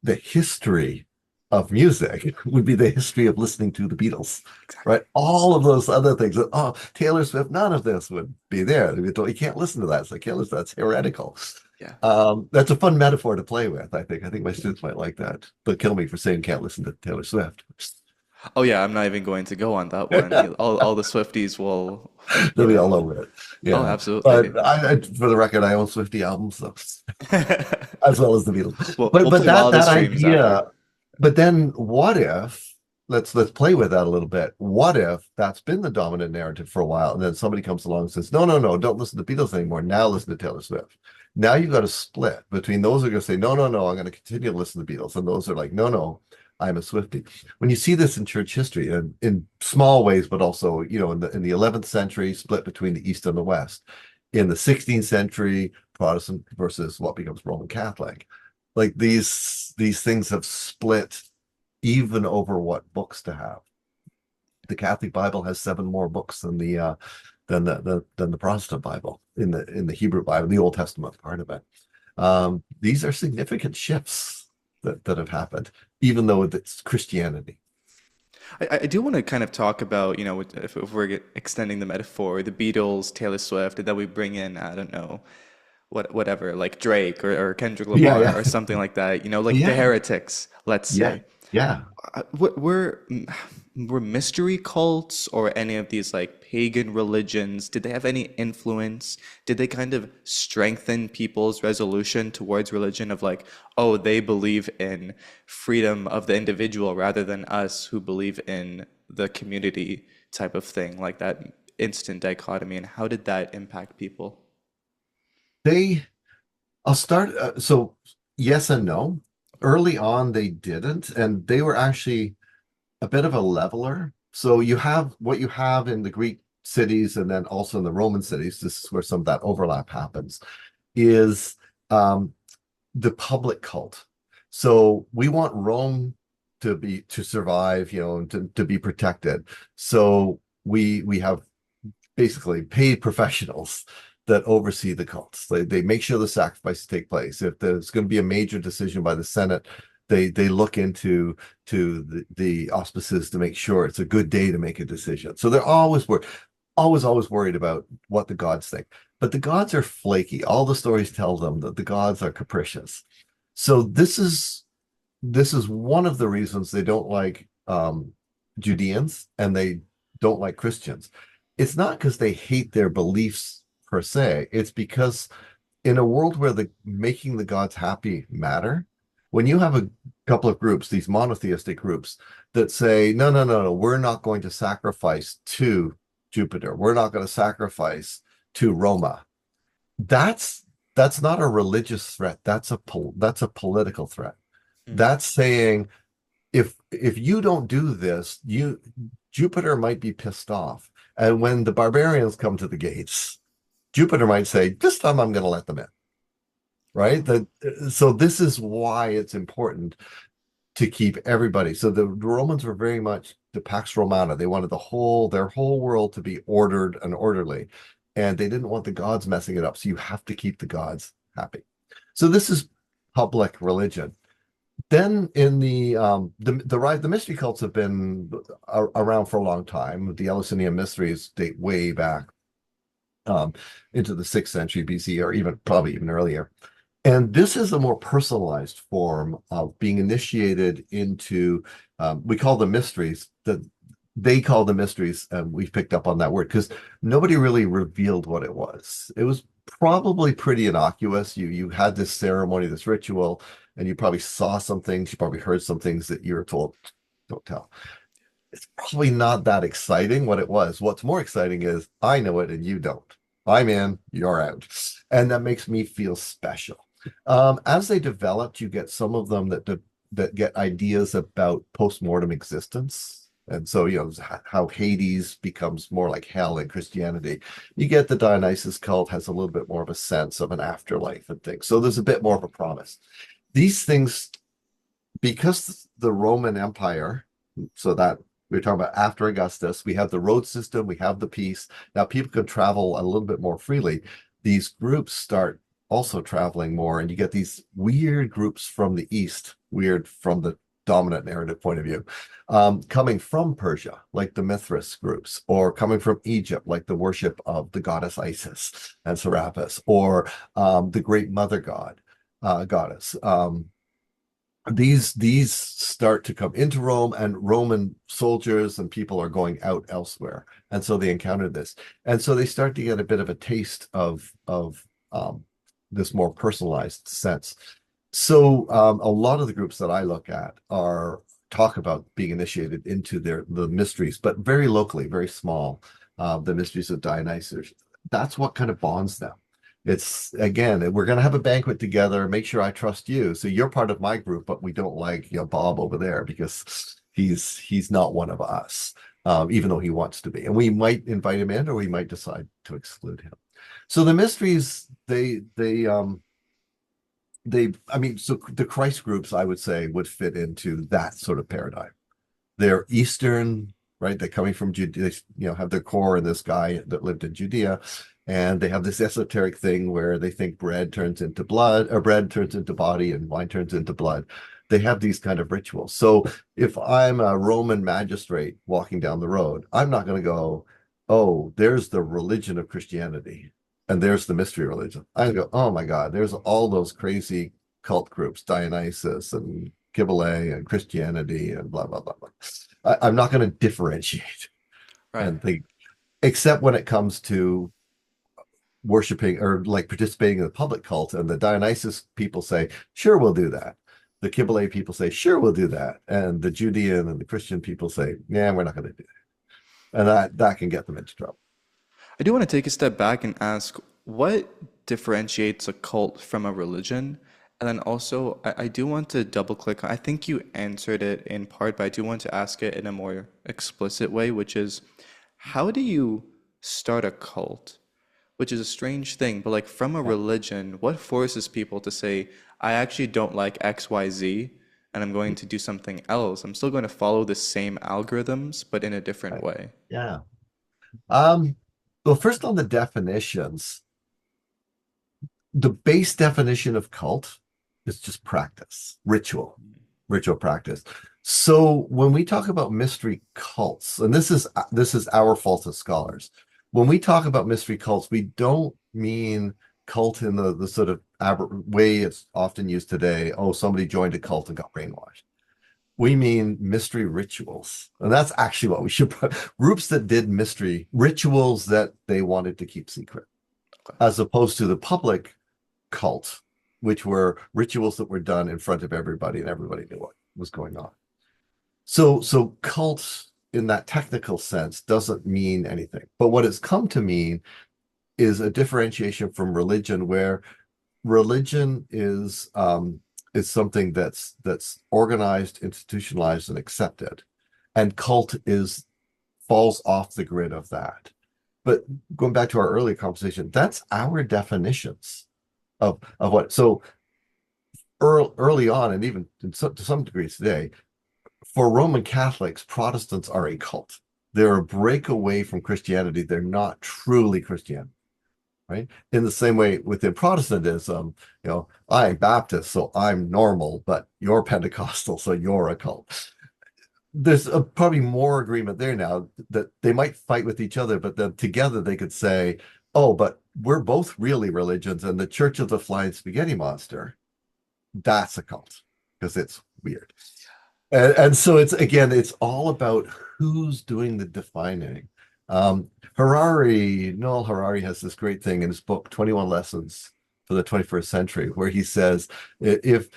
the history of music would be the history of listening to the Beatles,
Exactly.
right? All of those other things. Oh, Taylor Swift, none of this would be there. You can't listen to that. So I can't listen. That's heretical.
Yeah.
That's a fun metaphor to play with, I think. I think my students might like that. But kill me for saying can't listen to Taylor Swift.
Oh yeah, I'm not even going to go on that one. All the Swifties will, you
They'll be all
know.
over it.
Oh,
Yeah.
absolutely.
But for the record, I own Swifty albums, so as well as the Beatles.
We'll
But
play
that
Wildest
that
Dreams after.
idea, but then what if let's play with that a little bit. What if that's been the dominant narrative for a while, and then somebody comes along and says, no, no, no, don't listen to the Beatles anymore. Now listen to Taylor Swift. Now you've got a split between those who are going to say, no, no, no, I'm going to continue to listen to the Beatles, and those are like, no, no, I'm a Swiftie. When you see this in church history, and in small ways, but also, in the 11th century, split between the East and the West. In the 16th century, Protestant versus what becomes Roman Catholic. Like these things have split even over what books to have. The Catholic Bible has seven more books than the Protestant Bible in the Hebrew Bible, the Old Testament part of it. These are significant shifts that have happened, even though it's Christianity.
I do want to kind of talk about, if we're extending the metaphor, the Beatles, Taylor Swift, and then we bring in, I don't know, whatever, like Drake or Kendrick
Yeah,
Lamar
yeah,
or something like that, like the
yeah,
Heretics, let's
yeah,
say.
yeah.
Were mystery cults or any of these like pagan religions, did they have any influence? Did they kind of strengthen people's resolution towards religion of like, oh, they believe in freedom of the individual rather than us who believe in the community type of thing, like that instant dichotomy, and how did that impact people?
They, I'll start. So yes and no. Early on, they didn't, and they were actually a bit of a leveler. So you have what you have in the Greek cities, and then also in the Roman cities. This is where some of that overlap happens. Is um, the public cult. So we want Rome to survive, and to be protected. So we have basically paid professionals that oversee the cults. They make sure the sacrifices take place. If there's going to be a major decision by the Senate, they look into the auspices to make sure it's a good day to make a decision. So they're always worried about what the gods think. But the gods are flaky. All the stories tell them that the gods are capricious. So this is one of the reasons they don't like Judeans and they don't like Christians. It's not because they hate their beliefs per se. It's because in a world where the making the gods happy matter, when you have a couple of groups, these monotheistic groups that say, no, no, no, no, we're not going to sacrifice to Jupiter. We're not going to sacrifice to Roma. That's that's not a religious threat. That's a political threat.
Hmm.
That's saying if you don't do this, you Jupiter might be pissed off. And when the barbarians come to the gates, Jupiter might say, this time I'm going to let them in, right? So this is why it's important to keep everybody. So the Romans were very much the Pax Romana. They wanted their whole world to be ordered and orderly. And they didn't want the gods messing it up. So you have to keep the gods happy. So this is public religion. Then in the mystery cults have been around for a long time. The Eleusinian mysteries date way back um, into the 6th century BC, or even probably even earlier. And this is a more personalized form of being initiated into, we call them mysteries, that they call them mysteries, and we've picked up on that word because nobody really revealed what it was. It was probably pretty innocuous. You had this ceremony, this ritual, and you probably saw some things, you probably heard some things that you were told, don't tell. It's probably not that exciting what it was. What's more exciting is I know it and you don't. I'm in, you're out. And that makes me feel special. As they developed, you get some of them that get ideas about post-mortem existence. And so, how Hades becomes more like hell in Christianity. You get the Dionysus cult has a little bit more of a sense of an afterlife and things. So there's a bit more of a promise. These things, because the Roman Empire, so that we're talking about after Augustus, we have the road system, we have the peace. Now people can travel a little bit more freely. These groups start also traveling more, and you get these weird groups from the east, weird from the dominant narrative point of view, coming from Persia, like the Mithras groups, or coming from Egypt, like the worship of the goddess Isis and Serapis, or the great mother goddess. These start to come into Rome, and Roman soldiers and people are going out elsewhere, and so they encounter this, and so they start to get a bit of a taste of this more personalized sense. So a lot of the groups that I look at are talk about being initiated into the mysteries, but very locally, very small. The mysteries of Dionysus. That's what kind of bonds them. It's again, we're going to have a banquet together. Make sure I trust you. So you're part of my group, but we don't like Bob over there because he's not one of us, even though he wants to be. And we might invite him in, or we might decide to exclude him. So the mysteries, I mean, so the Christ groups, I would say, would fit into that sort of paradigm. They're Eastern, right? They're coming from Judea, have their core in this guy that lived in Judea. And they have this esoteric thing where they think bread turns into blood, or bread turns into body and wine turns into blood. they have these kind of rituals. So if I'm a Roman magistrate walking down the road, I'm not going to go, oh, there's the religion of Christianity and there's the mystery religion. I go, oh my God, there's all those crazy cult groups, Dionysus and Kibble and Christianity and blah, blah, blah, blah. I'm not going to differentiate
Right.
and think, except when it comes to worshiping or like participating in the public cult. And the Dionysus people say, sure, we'll do that. The Kibble people say, sure, we'll do that. And the Judean and the Christian people say, yeah, we're not going to do that. And that can get them into trouble.
I do want to take a step back and ask what differentiates a cult from a religion? And then also, I do want to double click. I think you answered it in part, but I do want to ask it in a more explicit way, which is how do you start a cult? Which is a strange thing, but like from a
Yeah.
religion, what forces people to say, I actually don't like XYZ and I'm going to do something else? I'm still going to follow the same algorithms, but in a different
Right.
way.
Yeah. Um, well, first on the definitions, the base definition of cult is just practice, ritual practice. So when we talk about mystery cults, and this is our fault as scholars, when we talk about mystery cults, we don't mean cult in the sort of way it's often used today. Oh, somebody joined a cult and got brainwashed. We mean mystery rituals. And that's actually what we should put groups that did mystery rituals that they wanted to keep secret,
Okay.
as opposed to the public cult, which were rituals that were done in front of everybody and everybody knew what was going on. So cult in that technical sense doesn't mean anything. But what it's come to mean is a differentiation from religion, where religion is something that's organized, institutionalized, and accepted, and cult is falls off the grid of that. But going back to our earlier conversation, that's our definitions of what. So early on, and even to some degree today, for Roman Catholics, Protestants are a cult. They're a breakaway from Christianity. They're not truly Christian, right? In the same way within Protestantism, I'm Baptist, so I'm normal, but you're Pentecostal, so you're a cult. There's probably more agreement there now that they might fight with each other, but then together they could say, oh, but we're both really religions, and the Church of the Flying Spaghetti Monster, that's a cult because it's weird. And so it's all about who's doing the defining. Noel Harari has this great thing in his book, 21 Lessons for the 21st Century, where he says if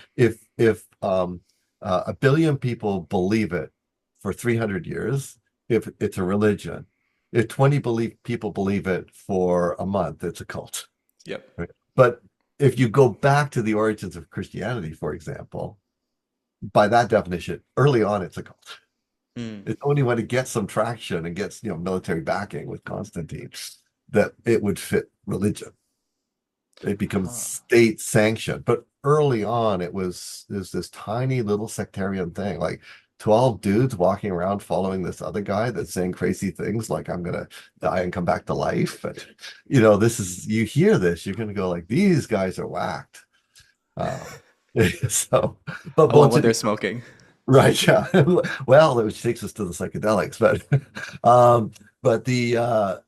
a billion people believe it for 300 years, if it's a religion, if 20 people believe it for a month, it's a cult.
Yep.
Right? But if you go back to the origins of Christianity, for example, by that definition, early on, it's a cult.
Mm.
It's only when it gets some traction and gets military backing with Constantine that it would fit religion. It becomes
Huh.
state sanctioned. But early on, is this tiny little sectarian thing, like 12 dudes walking around following this other guy that's saying crazy things like I'm gonna die and come back to life. And you hear this, you're gonna go like, these guys are whacked. Um, so, but
I want
once
what
it
they're smoking.
right, yeah. Well, which takes us to the psychedelics, but the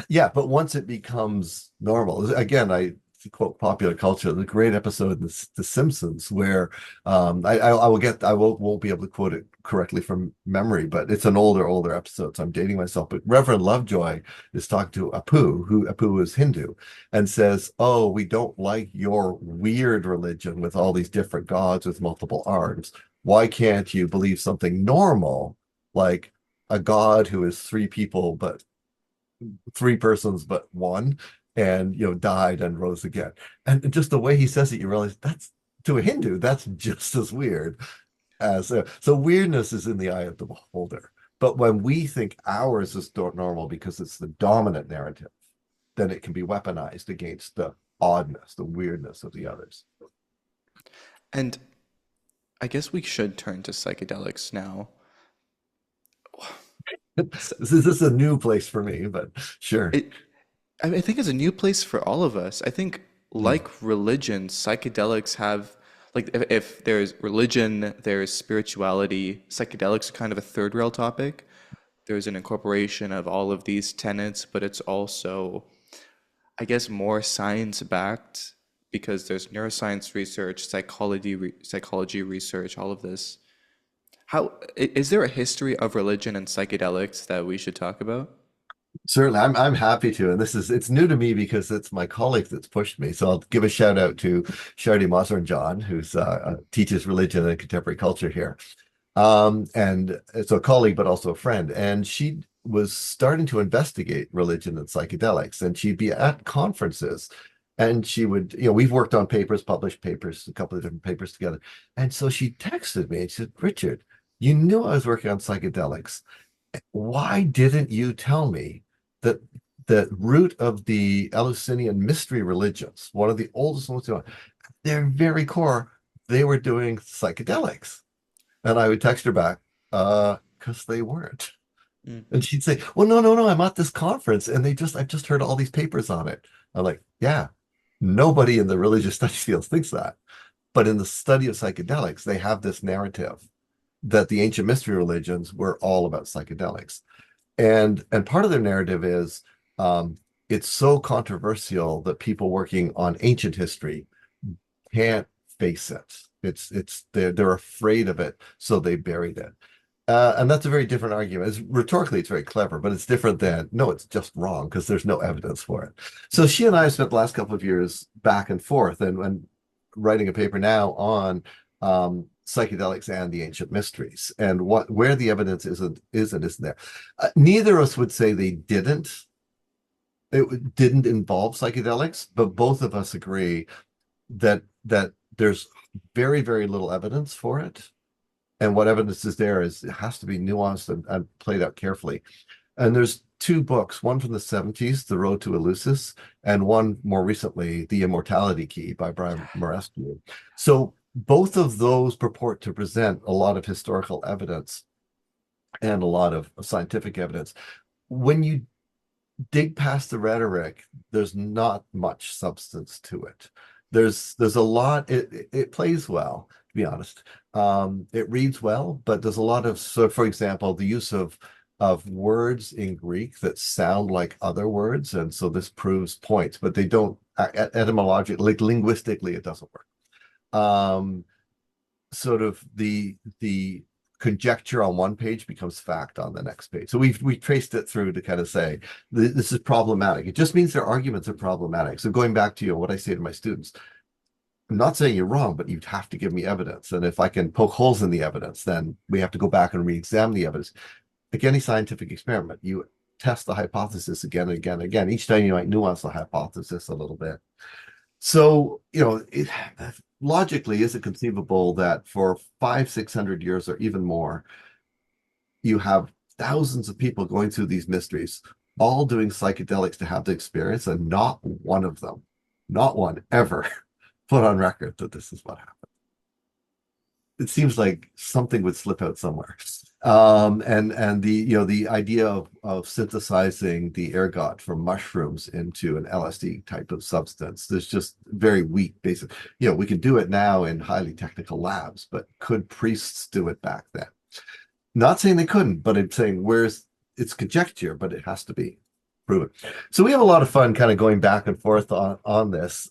yeah, but once it becomes normal, again, I to quote popular culture, the great episode in The Simpsons where I won't be able to quote it correctly from memory, but it's an older episode, so I'm dating myself. But Reverend Lovejoy is talking to Apu is Hindu, and says, "Oh, we don't like your weird religion with all these different gods with multiple arms. Why can't you believe something normal, like a god who is three people, but three persons, but one, and died and rose again?" And just the way he says it, you realize that's to a Hindu, that's just as weird as so weirdness is in the eye of the beholder. But when we think ours is normal because it's the dominant narrative, then it can be weaponized against the oddness, the weirdness of the others.
And I guess we should turn to psychedelics now. S-
This is a new place for me, but sure.
It, I think it's a new place for all of us. I think,
Mm,
like religion, psychedelics have Like if there's religion, there's spirituality, psychedelics are kind of a third rail topic. There's an incorporation of all of these tenets, but it's also, I guess, more science backed because there's neuroscience research, psychology research, all of this. Is there a history of religion and psychedelics that we should talk about?
Certainly, I'm happy to, and it's new to me because it's my colleague that's pushed me. So I'll give a shout out to Shardy Mazarjan, who's teaches religion and contemporary culture here. And it's a colleague, but also a friend. And she was starting to investigate religion and psychedelics, and she'd be at conferences, and she would, we've worked on papers, published papers, a couple of different papers together. And so she texted me and she said, Richard, you knew I was working on psychedelics. Why didn't you tell me that the root of the Eleusinian mystery religions, one of the oldest ones, their very core, they were doing psychedelics? And I would text her back, because they weren't.
Mm.
And she'd say, well, no, no, no, I'm at this conference and I've just heard all these papers on it. I'm like, yeah, nobody in the religious studies field thinks that. But in the study of psychedelics, they have this narrative that the ancient mystery religions were all about psychedelics. And part of their narrative is it's so controversial that people working on ancient history can't face it. They're afraid of it, so they buried it. And that's a very different argument. Rhetorically, it's very clever, but it's different than, no, it's just wrong because there's no evidence for it. So she and I have spent the last couple of years back and forth and writing a paper now on psychedelics and the ancient mysteries and where the evidence isn't there. Neither of us would say they didn't. It didn't involve psychedelics, but both of us agree that there's very, very little evidence for it. And what evidence is there it has to be nuanced and played out carefully. And there's two books, one from the 70s, The Road to Eleusis, and one more recently, The Immortality Key by Brian Morescu. So both of those purport to present a lot of historical evidence and a lot of scientific evidence. When you dig past the rhetoric, there's not much substance to it. There's a lot. It plays well, to be honest. It reads well, but there's a lot of, so for example, the use of words in Greek that sound like other words, and so this proves points, but they don't etymologically, like linguistically, it doesn't work. Sort of the conjecture on one page becomes fact on the next page. So we traced it through to kind of say this is problematic. It just means their arguments are problematic. So going back to what I say to my students, I'm not saying you're wrong, but you'd have to give me evidence. And if I can poke holes in the evidence, then we have to go back and re-examine the evidence. Like any scientific experiment, you test the hypothesis again and again and again. Each time you might nuance the hypothesis a little bit. So, logically, is it conceivable that for 500-600 years or even more, you have thousands of people going through these mysteries, all doing psychedelics to have the experience, and not one of them, not one ever put on record that this is what happened? It seems like something would slip out somewhere. And the idea of synthesizing the ergot from mushrooms into an LSD type of substance, there's just very weak basic. We can do it now in highly technical labs, but could priests do it back then? Not saying they couldn't, but I'm saying it's conjecture, but it has to be proven. So we have a lot of fun kind of going back and forth on this.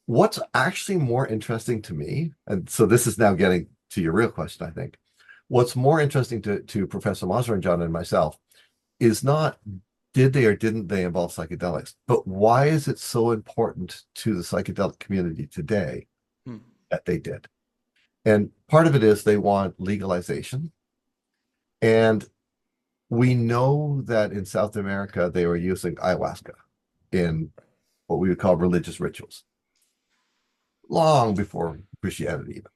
What's actually more interesting to me, and so this is now getting to your real question, I think. What's more interesting to Professor Mazarjan and myself is not did they or didn't they involve psychedelics, but why is it so important to the psychedelic community today
Hmm.
that they did? And part of it is they want legalization. And we know that in South America, they were using ayahuasca in what we would call religious rituals long before Christianity even.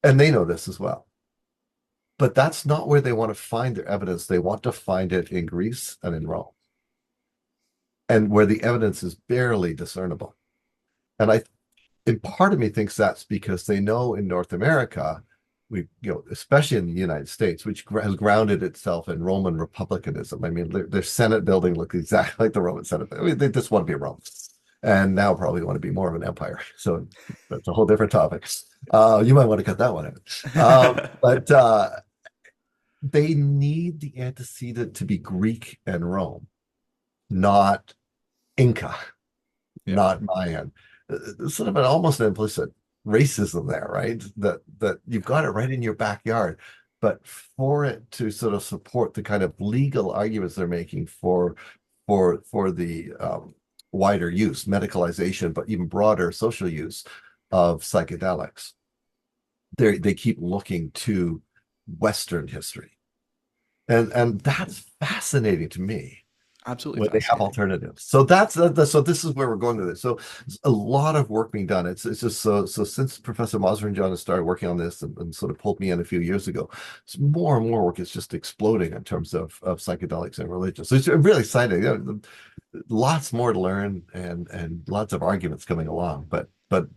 And they know this as well. But that's not where they want to find their evidence. They want to find it in Greece and in Rome, and where the evidence is barely discernible. And part of me thinks that's because they know in North America, especially in the United States, which has grounded itself in Roman republicanism. I mean, their Senate building looks exactly like the Roman Senate. I mean, they just want to be Rome. and now probably want to be more of an empire. So that's a whole different topic. You might want to cut that one out. But they need the antecedent to be Greek and Rome, not Inca,
Yeah,
not Mayan. Sort of an almost an implicit racism there, right? That you've got it right in your backyard. But for it to sort of support the kind of legal arguments they're making for the wider use, medicalization, but even broader social use of psychedelics, they keep looking to Western history. And that's fascinating to me
absolutely
when they have
fascinating.
alternatives. So so this is where we're going with it. So a lot of work being done. It's just so since Professor Masrinjan has started working on this and sort of pulled me in a few years ago, it's more and more work is just exploding in terms of psychedelics and religion. So it's really exciting. You know, lots more to learn and lots of arguments coming along. But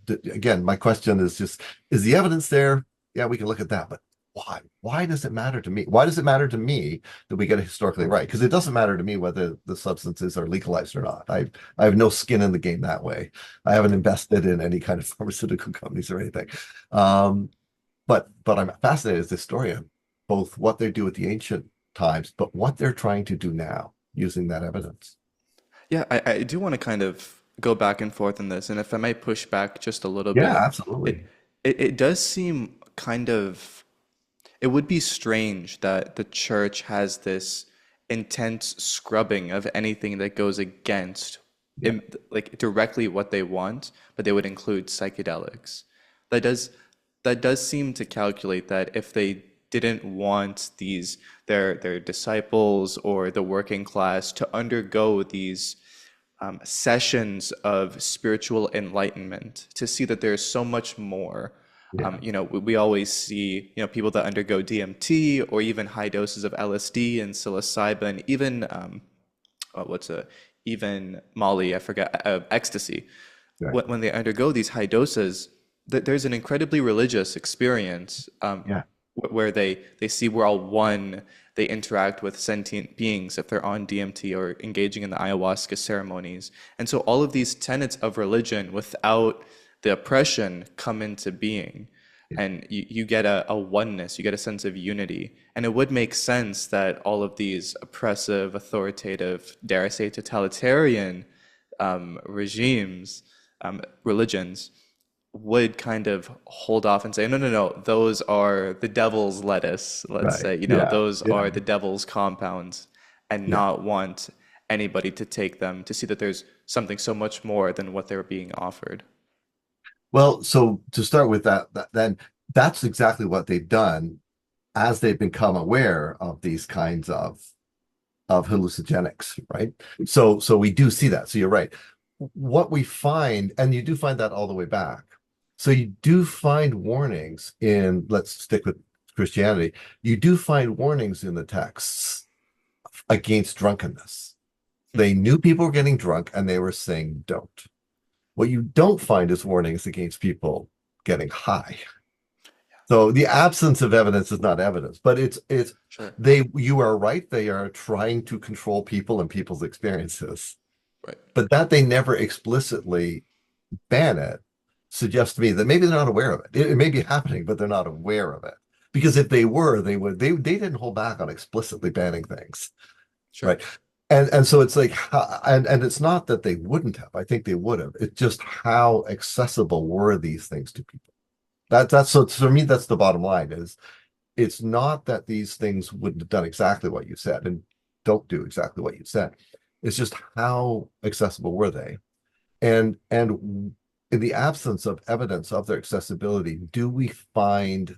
again, my question is just, is the evidence there? Yeah, we can look at that, but why? Why does it matter to me? Why does it matter to me that we get it historically right? Because it doesn't matter to me whether the substances are legalized or not. I have no skin in the game that way. I haven't invested in any kind of pharmaceutical companies or anything. But I'm fascinated as a historian, both what they do at the ancient times, but what they're trying to do now using that evidence.
Yeah, I do want to kind of go back and forth in this, and if I might push back just a little
Yeah,
bit,
absolutely.
it does seem kind of it would be strange that the church has this intense scrubbing of anything that goes against
Yeah,
like directly what they want, but they would include psychedelics. That does that does seem to calculate that if they didn't want their disciples or the working class to undergo these sessions of spiritual enlightenment to see that there's so much more.
yeah,
We always see, people that undergo DMT or even high doses of LSD and psilocybin, even what's a even Molly, I forgot, ecstasy.
right.
When they undergo these high doses, there's an incredibly religious experience
Yeah,
where they see we're all one. They interact with sentient beings if they're on DMT or engaging in the ayahuasca ceremonies. And so all of these tenets of religion without the oppression come into being.
yeah,
And you get a oneness, you get a sense of unity. And it would make sense that all of these oppressive, authoritative, dare I say, totalitarian regimes, religions, would kind of hold off and say, no, no, no, those are the devil's lettuce, let's
right.
say,
Yeah,
those
yeah,
are the devil's compounds, and
yeah.
not want anybody to take them to see that there's something so much more than what they're being offered.
Well, so to start with then that's exactly what they've done as they've become aware of these kinds of hallucinogenics, right? So we do see that. So you're right. What we find, and you do find that all the way back. So you do find warnings in, let's stick with Christianity, you do find warnings in the texts against drunkenness.
Hmm.
They knew people were getting drunk and they were saying don't. What you don't find is warnings against people getting high. So the absence of evidence is not evidence, but it's
Sure.
they you are right, they are trying to control people and people's experiences.
Right.
But that they never explicitly ban it suggests to me that maybe they're not aware of it. It may be happening, but they're not aware of it. Because if they were, they didn't hold back on explicitly banning things,
Sure.
right? And so it's like and it's not that they wouldn't have. I think they would have. It's just how accessible were these things to people. That's so for me, that's the bottom line is it's not that these things wouldn't have done exactly what you said and don't do exactly what you said. It's just how accessible were they? And in the absence of evidence of their accessibility, do we find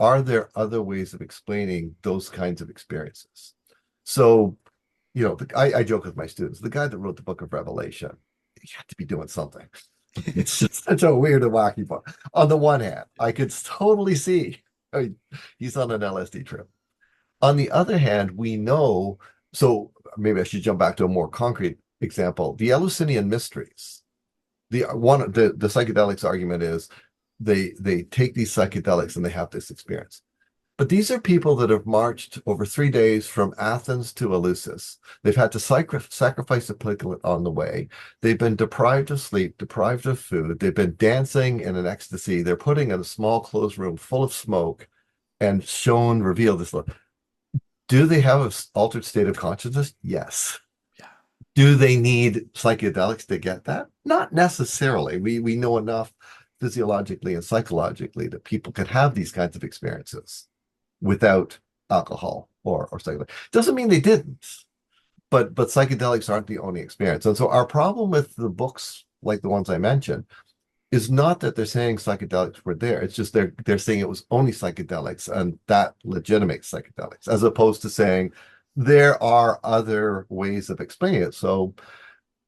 are there other ways of explaining those kinds of experiences? So, I joke with my students, the guy that wrote the book of Revelation, he had to be doing something. It's just such a weird and wacky book. On the one hand, I could totally see I mean, he's on an LSD trip. On the other hand, we know, so maybe I should jump back to a more concrete example. The Eleusinian mysteries. The psychedelics argument is they take these psychedelics and they have this experience. But these are people that have marched over 3 days from Athens to Eleusis. They've had to sacrifice a piglet on the way. They've been deprived of sleep, deprived of food. They've been dancing in an ecstasy. They're putting in a small closed room full of smoke and reveal this. Do they have an altered state of consciousness? Yes.
Yeah.
Do they need psychedelics to get that? Not necessarily. We know enough physiologically and psychologically that people can have these kinds of experiences without alcohol or psychedelics. Doesn't mean they didn't, but psychedelics aren't the only experience. And so our problem with the books like the ones I mentioned is not that they're saying psychedelics were there. It's just they're saying it was only psychedelics and that legitimates psychedelics, as opposed to saying there are other ways of explaining it. So,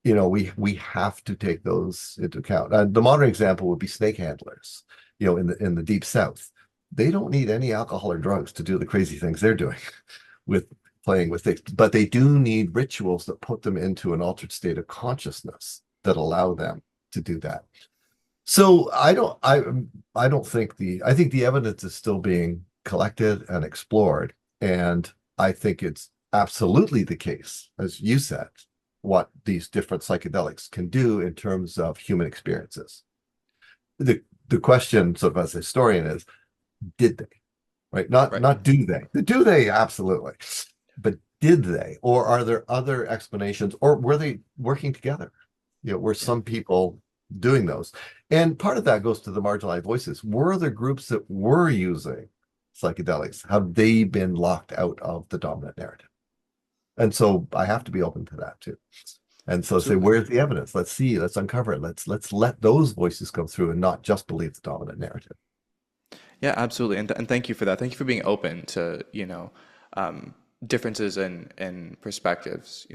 we have to take those into account. The modern example would be snake handlers, in the deep south. They don't need any alcohol or drugs to do the crazy things they're doing with playing with things, but they do need rituals that put them into an altered state of consciousness that allow them to do that. So I don't think I think the evidence is still being collected and explored, and I think it's absolutely the case, as you said, what these different psychedelics can do in terms of human experiences. The question, sort of as a historian, is did they? Right? Not
Right.
not do they? Do they? Absolutely. But did they? Or are there other explanations? Or were they working together? Were
Yeah.
some people doing those? And part of that goes to the marginalized voices. Were there groups that were using psychedelics? Have they been locked out of the dominant narrative? And so I have to be open to that too. And so say,
Absolutely.
where's the evidence? Let's see, let's uncover it. Let's let those voices come through and not just believe the dominant narrative.
Yeah, absolutely. And thank you for that. Thank you for being open to, differences in perspectives,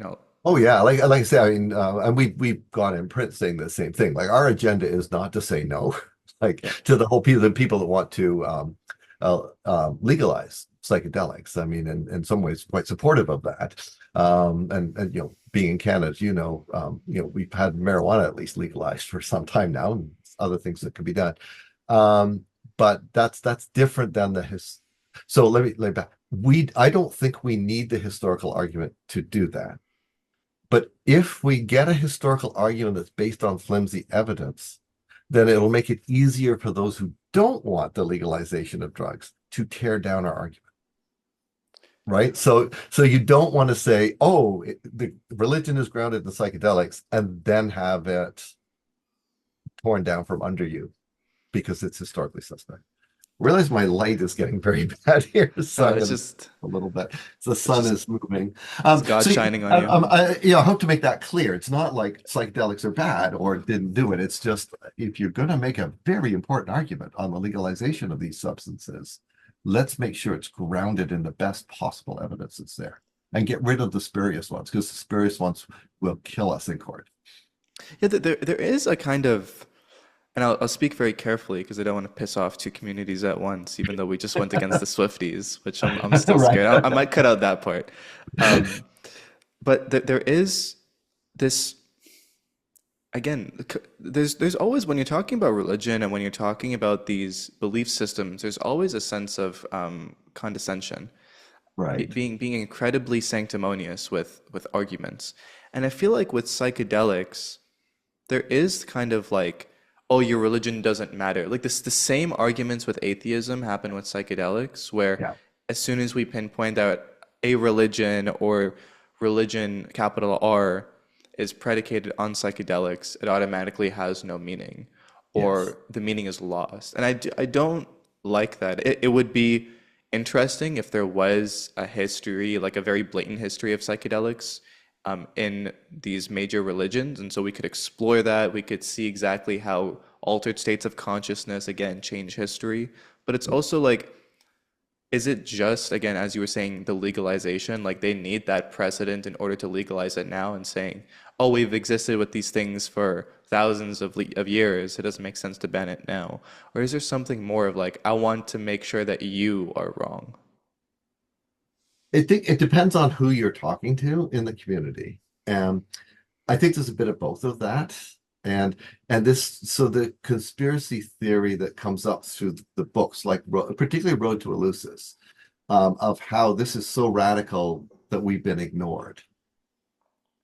Oh yeah, like I say, I mean, and we've gone in print saying the same thing. Like our agenda is not to say no, like
Yeah.
to the people that want to legalize psychedelics. I mean, in some ways, quite supportive of that. And being in Canada, we've had marijuana at least legalized for some time now, and other things that can be done. Um, but that's different than the his. So let me back. I don't think we need the historical argument to do that. But if we get a historical argument that's based on flimsy evidence, then it'll make it easier for those who don't want the legalization of drugs to tear down our argument. Right. So you don't want to say, oh, the religion is grounded in psychedelics and then have it torn down from under you because it's historically suspect. Realize my light is getting very bad here, so
No,
I'm
it's
going to
just
a little bit. The
it's
sun
just
is moving.
it's God
So
shining on you.
I hope to make that clear. It's not like psychedelics are bad or didn't do it. It's just if you're going to make a very important argument on the legalization of these substances, let's make sure it's grounded in the best possible evidence that's there, and get rid of the spurious ones because the spurious ones will kill us in court.
Yeah, there is a kind of, and I'll speak very carefully because I don't want to piss off two communities at once, even though we just went against the Swifties, which I'm still
Right.
scared. I might cut out that part. Um, but there is this, again, there's always, when you're talking about religion and when you're talking about these belief systems, there's always a sense of condescension,
Right.
being incredibly sanctimonious with arguments. And I feel like with psychedelics, there is kind of like, oh, your religion doesn't matter. Like this, the same arguments with atheism happen with psychedelics, where
Yeah.
as soon as we pinpoint out a religion or religion, capital R, is predicated on psychedelics, it automatically has no meaning,
Yes.
or the meaning is lost. And I don't like that. It would be interesting if there was a history, like a very blatant history of psychedelics in these major religions. And so we could explore that. We could see exactly how altered states of consciousness, again, change history. But it's also like, is it just, again, as you were saying, the legalization? Like they need that precedent in order to legalize it now and saying, oh, we've existed with these things for thousands of years. It doesn't make sense to ban it now. Or is there something more of like, I want to make sure that you are wrong?
I think it depends on who you're talking to in the community. And I think there's a bit of both of that. And this, so the conspiracy theory that comes up through the books, like particularly Road to Eleusis, of how this is so radical that we've been ignored.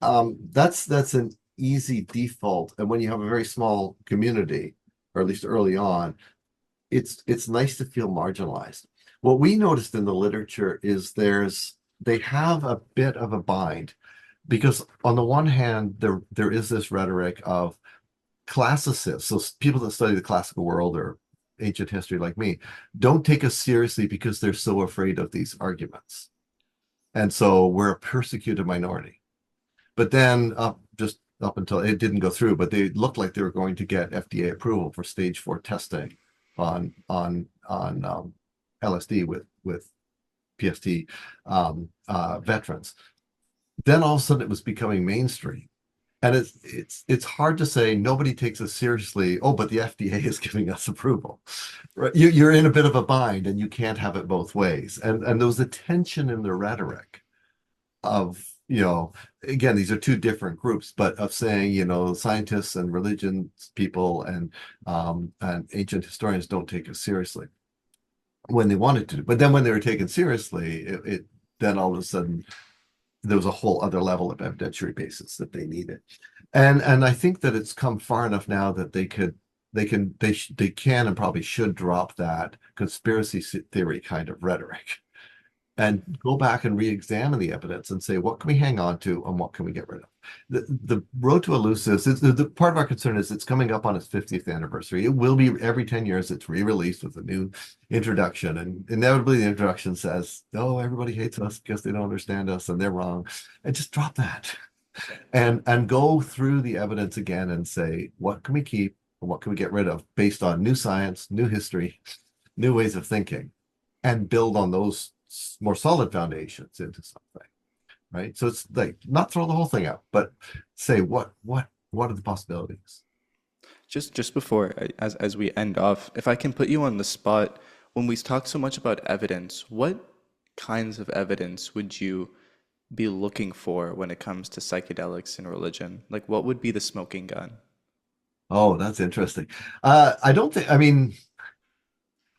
That's an easy default. And when you have a very small community, or at least early on, it's nice to feel marginalized. What we noticed in the literature is they have a bit of a bind because on the one hand, there is this rhetoric of classicists, so people that study the classical world or ancient history like me, don't take us seriously because they're so afraid of these arguments. And so we're a persecuted minority. But then just up until it didn't go through, but they looked like they were going to get FDA approval for stage 4 testing on LSD with PST veterans. Then all of a sudden it was becoming mainstream. And it's hard to say nobody takes us seriously. Oh, but the FDA is giving us approval. Right? You're in a bit of a bind, and you can't have it both ways. And there was a tension in the rhetoric of, again, these are two different groups, but of saying, scientists and religion people and ancient historians don't take us seriously when they wanted to. But then when they were taken seriously, it then all of a sudden there was a whole other level of evidentiary basis that they needed. And I think that it's come far enough now that they can and probably should drop that conspiracy theory kind of rhetoric and go back and re-examine the evidence and say, what can we hang on to and what can we get rid of? The Road to Eleusis, the part of our concern is it's coming up on its 50th anniversary. It will be every 10 years, it's re-released with a new introduction. And inevitably the introduction says, oh, everybody hates us because they don't understand us and they're wrong. And just drop that and go through the evidence again and say, what can we keep and what can we get rid of based on new science, new history, new ways of thinking, and build on those more solid foundations into something, right? So it's like not throw the whole thing out, but say what are the possibilities?
Just before, as we end off, if I can put you on the spot, when we talk so much about evidence, what kinds of evidence would you be looking for when it comes to psychedelics and religion? Like, what would be the smoking gun?
Oh, that's interesting. I don't think, I mean,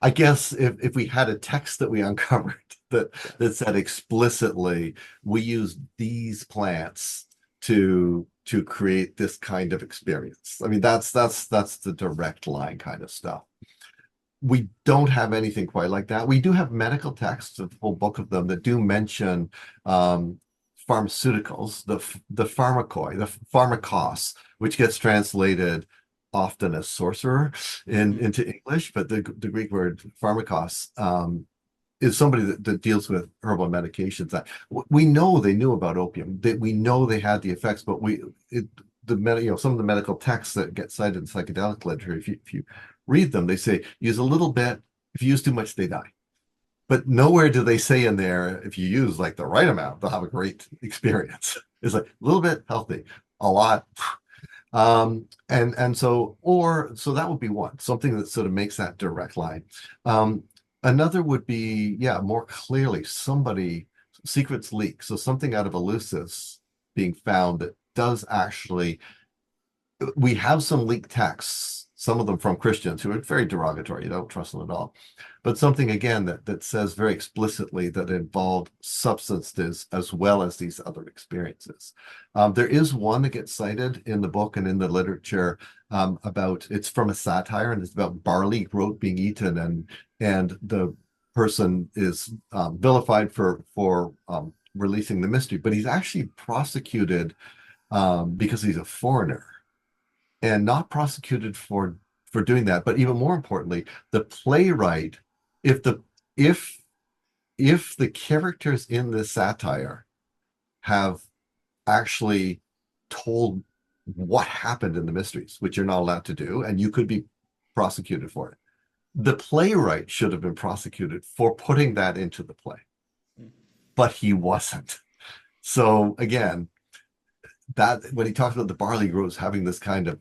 I guess if we had a text that we uncovered that said explicitly, we use these plants to create this kind of experience. I mean, that's the direct line kind of stuff. We don't have anything quite like that. We do have medical texts, a whole book of them that do mention pharmaceuticals, the pharmacoi, the pharmakos, which gets translated often as sorcerer into English, but the Greek word pharmakos is somebody that deals with herbal medications. That we know they knew about opium, that we know they had the effects, but some of the medical texts that get cited in psychedelic literature, if you read them, they say use a little bit. If you use too much, they die. But nowhere do they say in there if you use like the right amount, they'll have a great experience. It's like a little bit healthy, a lot. And so that would be one, something that sort of makes that direct line. Another would be, yeah, more clearly secrets leak. So something out of Eleusis being found that does actually, we have some leaked texts, some of them from Christians who are very derogatory. You don't trust them at all. But something again that says very explicitly that it involved substances as well as these other experiences. There is one that gets cited in the book and in the literature about, it's from a satire and it's about barley groat being eaten and the person is vilified for releasing the mystery, but he's actually prosecuted because he's a foreigner and not prosecuted for doing that. But even more importantly, the playwright, if the characters in the satire have actually told what happened in the mysteries, which you're not allowed to do, and you could be prosecuted for it, the playwright should have been prosecuted for putting that into the play, but he wasn't. So again, that when he talks about the barley groves having this kind of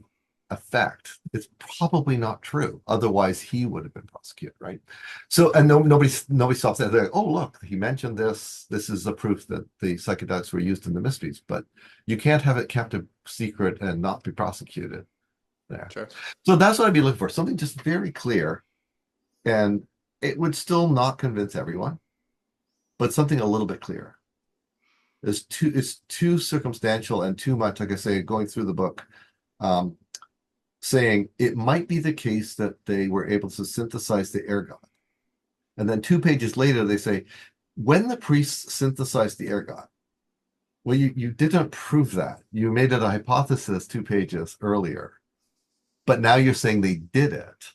effect, it's probably not true. Otherwise, he would have been prosecuted, right? So, and nobody stops there. They're like, oh, look, he mentioned this. This is a proof that the psychedelics were used in the mysteries, but you can't have it kept a secret and not be prosecuted. Yeah.
Sure.
So that's what I'd be looking for. Something just very clear, and it would still not convince everyone, but something a little bit clearer. It's too circumstantial and too much, like I say, going through the book, um, saying it might be the case that they were able to synthesize the air god. And then 2 pages later, they say, when the priests synthesized the air god, well, you didn't prove that. You made it a hypothesis 2 pages earlier, but now you're saying they did it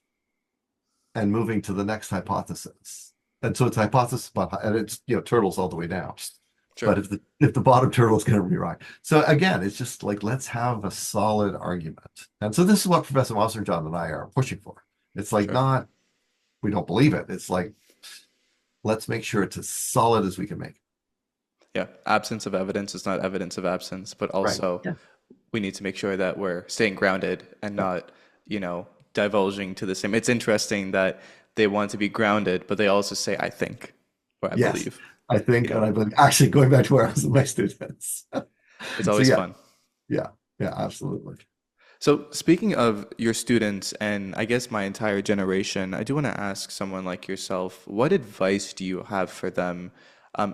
and moving to the next hypothesis. And so it's a hypothesis, and it's turtles all the way down.
Sure.
But if the bottom turtle is going to be right, so again, it's just like let's have a solid argument. And so this is what Professor John and I are pushing for. It's like
Sure.
not we don't believe it. It's like let's make sure it's as solid as we can make it.
Yeah. Absence of evidence is not evidence of absence, but
Right.
also
Yeah.
we need to make sure that we're staying grounded and not, divulging to the same. It's interesting that they want to be grounded, but they also say, I think, or I
Yes,
believe,
I think, and I believe actually going back to where I was with my students.
it's
So
always
yeah,
fun.
yeah, yeah, absolutely.
So, speaking of your students and I guess my entire generation, I do want to ask someone like yourself, what advice do you have for them?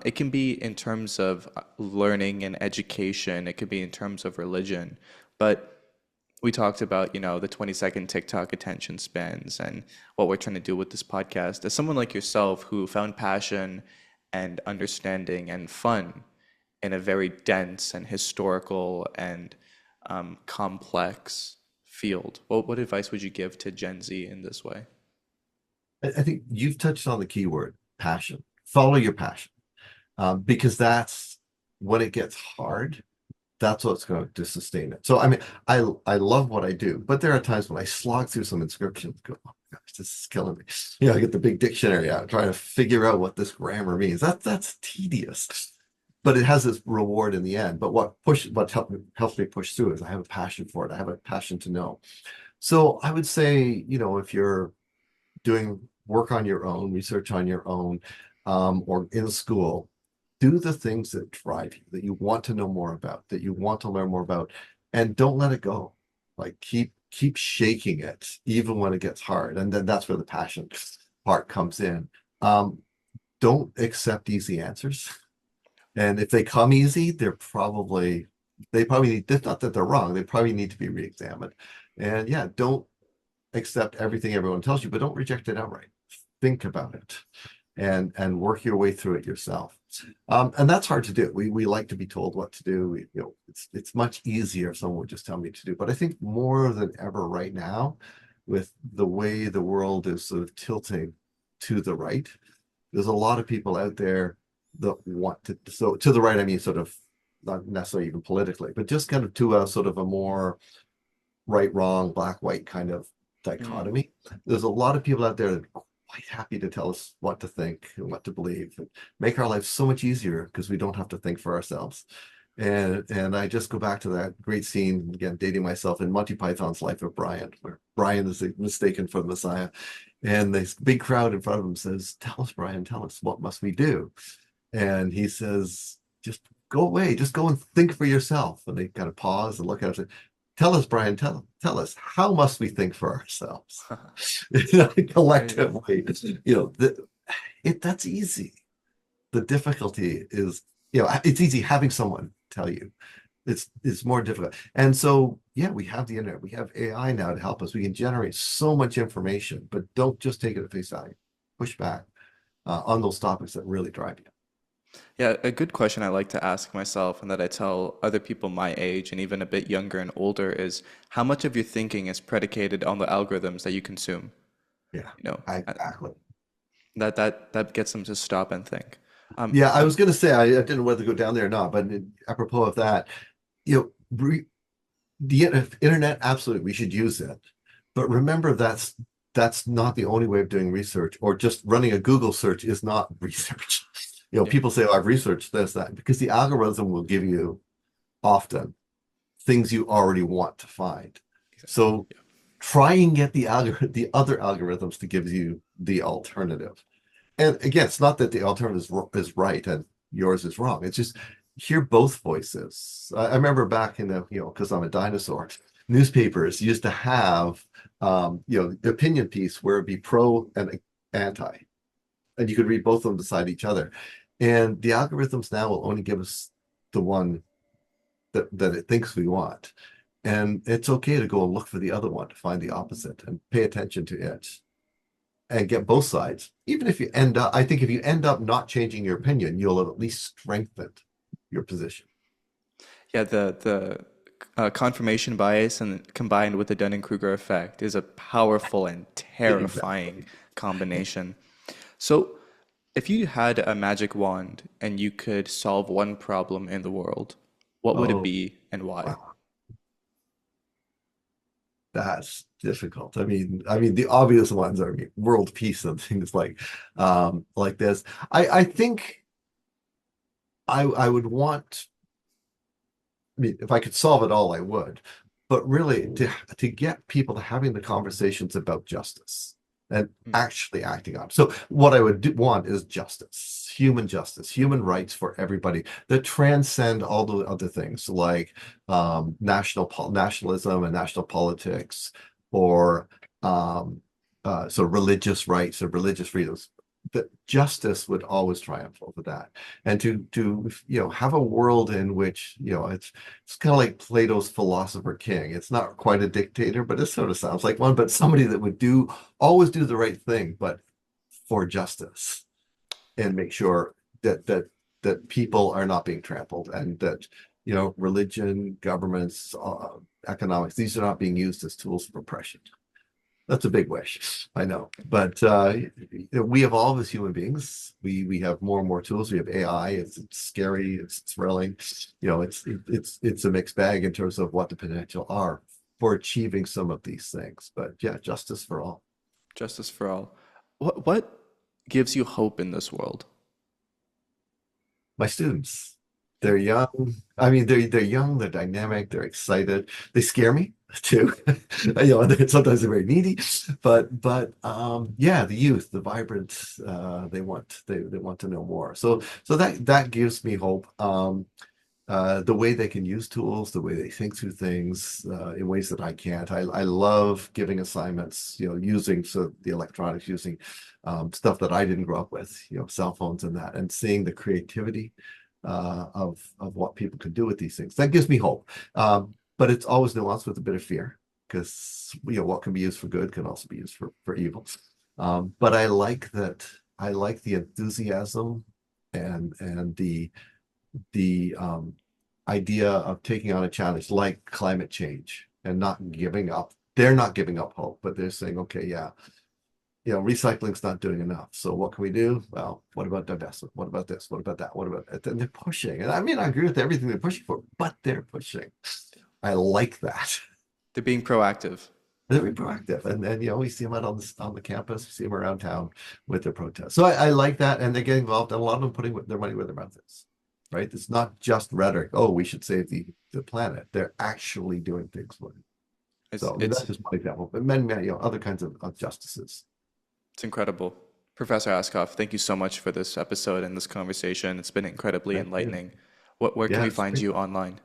It can be in terms of learning and education, it could be in terms of religion, but we talked about, the 20-second TikTok attention spans and what we're trying to do with this podcast. As someone like yourself who found passion and understanding and fun in a very dense and historical and complex field, what advice would you give to Gen Z in this way?
I think you've touched on the key word, passion. Follow your passion, because that's when it gets hard. That's what's going to sustain it. So I mean, I love what I do, but there are times when I slog through some inscriptions, go, oh my gosh, this is killing me. I get the big dictionary out, trying to figure out what this grammar means. That's tedious, but it has its reward in the end. But what helps me push through is I have a passion for it. I have a passion to know. So I would say, if you're doing work on your own, research on your own, or in school, do the things that drive you, that you want to know more about, that you want to learn more about, and don't let it go. Like keep shaking it, even when it gets hard. And then that's where the passion part comes in. Um, don't accept easy answers. And if they come easy, they probably need, it's not that they're wrong, they probably need to be re-examined. And yeah, don't accept everything everyone tells you, but don't reject it outright. Think about it and work your way through it yourself. And that's hard to do. We like to be told what to do. It's much easier if someone would just tell me to do. But I think more than ever right now, with the way the world is sort of tilting to the right, there's a lot of people out there that want to. So to the right, I mean sort of not necessarily even politically, but just kind of to a sort of a more right, wrong, black, white kind of
Mm,
dichotomy. There's a lot of people out there that are quite happy to tell us what to think and what to believe and make our life so much easier because we don't have to think for ourselves. And I just go back to that great scene, again, dating myself, in Monty Python's Life of Brian, where Brian is mistaken for the Messiah. And this big crowd in front of him says, tell us, Brian, tell us, what must we do? And he says, just go away, just go and think for yourself. And they kind of pause and look at him and say, tell us, Brian, tell us, how must we think for ourselves?
right.
Collectively, that's easy. The difficulty is, it's easy having someone tell you. It's more difficult. And so, yeah, we have the internet, we have AI now to help us. We can generate so much information, but don't just take it at face value. Push back on those topics that really drive you.
Yeah, a good question I like to ask myself and that I tell other people my age and even a bit younger and older is how much of your thinking is predicated on the algorithms that you consume?
Yeah,
You know, uh,
exactly.
that gets them to stop and think. Um,
Yeah, I
uh,
was going to say I didn't know whether to go down there or not, but apropos of that, you know, the internet, absolutely, we should use it. But remember, that's not the only way of doing research, or just running a Google search is not research.
yeah,
People say, "Oh, I've researched this, that," because the algorithm will give you often things you already want to find.
exactly.
So try and get the other algorithms to give you the alternative. And again, it's not that the alternative is right and yours is wrong. It's just hear both voices. I remember back in the, because I'm a dinosaur, newspapers used to have, the opinion piece where it'd be pro and anti, and you could read both of them beside each other. And the algorithms now will only give us the one that it thinks we want. And it's okay to go and look for the other one to find the opposite and pay attention to it and get both sides. Even if you end up, I think if you end up not changing your opinion, you'll have at least strengthened your position.
Yeah, the confirmation bias and combined with the Dunning-Kruger effect is a powerful and
Exactly.
terrifying combination. So, if you had a magic wand and you could solve one problem in the world, what would it
Oh,
be and why?
wow. That's difficult. I mean, the obvious ones are world peace and things like this. I think I would want, I mean, if I could solve it all, I would. But really, to get people to having the conversations about justice and
Mm.
actually acting on. So, what I would want is justice, human rights for everybody that transcend all the other things like nationalism and national politics, or so religious rights or religious freedoms. That justice would always triumph over that, and to have a world in which it's kind of like Plato's philosopher king. It's not quite a dictator, but it sort of sounds like one, but somebody that would always do the right thing, but for justice, and make sure that people are not being trampled, and that religion, governments, economics, these are not being used as tools of oppression. That's a big wish, I know, but we evolve as human beings. We have more and more tools. We have AI. It's scary. It's thrilling. It's a mixed bag in terms of what the potential are for achieving some of these things. But yeah, justice for all.
Justice for all. What gives you hope in this world?
My students, they're young. I mean, they're young. They're dynamic. They're excited. They scare me too. Sometimes they're very needy, but yeah, the youth, the vibrant, they want to know more. So that gives me hope. The way they can use tools, the way they think through things in ways that I can't. I love giving assignments, using the electronics, using stuff that I didn't grow up with, cell phones and that, and seeing the creativity of what people can do with these things. That gives me hope. But it's always nuanced with a bit of fear, because what can be used for good can also be used for evil. But I like that. I like the enthusiasm and the idea of taking on a challenge like climate change and not giving up. They're not giving up hope, but they're saying, okay, yeah, recycling's not doing enough. So what can we do? Well, what about divestment? What about this? What about that? What about that? And they're pushing. And I mean, I agree with everything they're pushing for, but they're pushing. I like that.
They're being proactive.
They're very proactive. And we see them out on the campus, we see them around town with their protests. So I like that. And they get involved, and a lot of them putting their money where their mouth is. Right? It's not just rhetoric. Oh, we should save the planet. They're actually doing things with it.
It's
So I mean, that's
it's
just one example, but many other kinds of justices.
it's incredible. Professor Ascough, thank you so much for this episode and this conversation. It's been incredibly
Thank you.
enlightening. Where can
Yeah,
we
it's
find
great.
you online?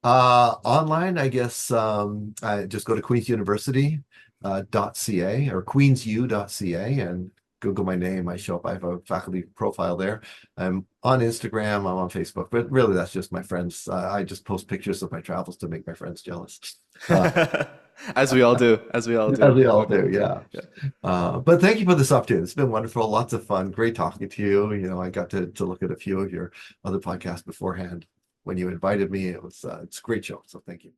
Online, I guess I just go to Queen's University .ca or queensu.ca and Google my name. I show up. I have a faculty profile there. I'm on Instagram. I'm on Facebook, but really that's just my friends. I just post pictures of my travels to make my friends jealous. Uh,
As we all do, as we all
as
do.
we all do, yeah.
Yeah.
But thank you for this opportunity. It's been wonderful, lots of fun, great talking to you. I got to look at a few of your other podcasts beforehand. When you invited me, it's a great show. So thank you.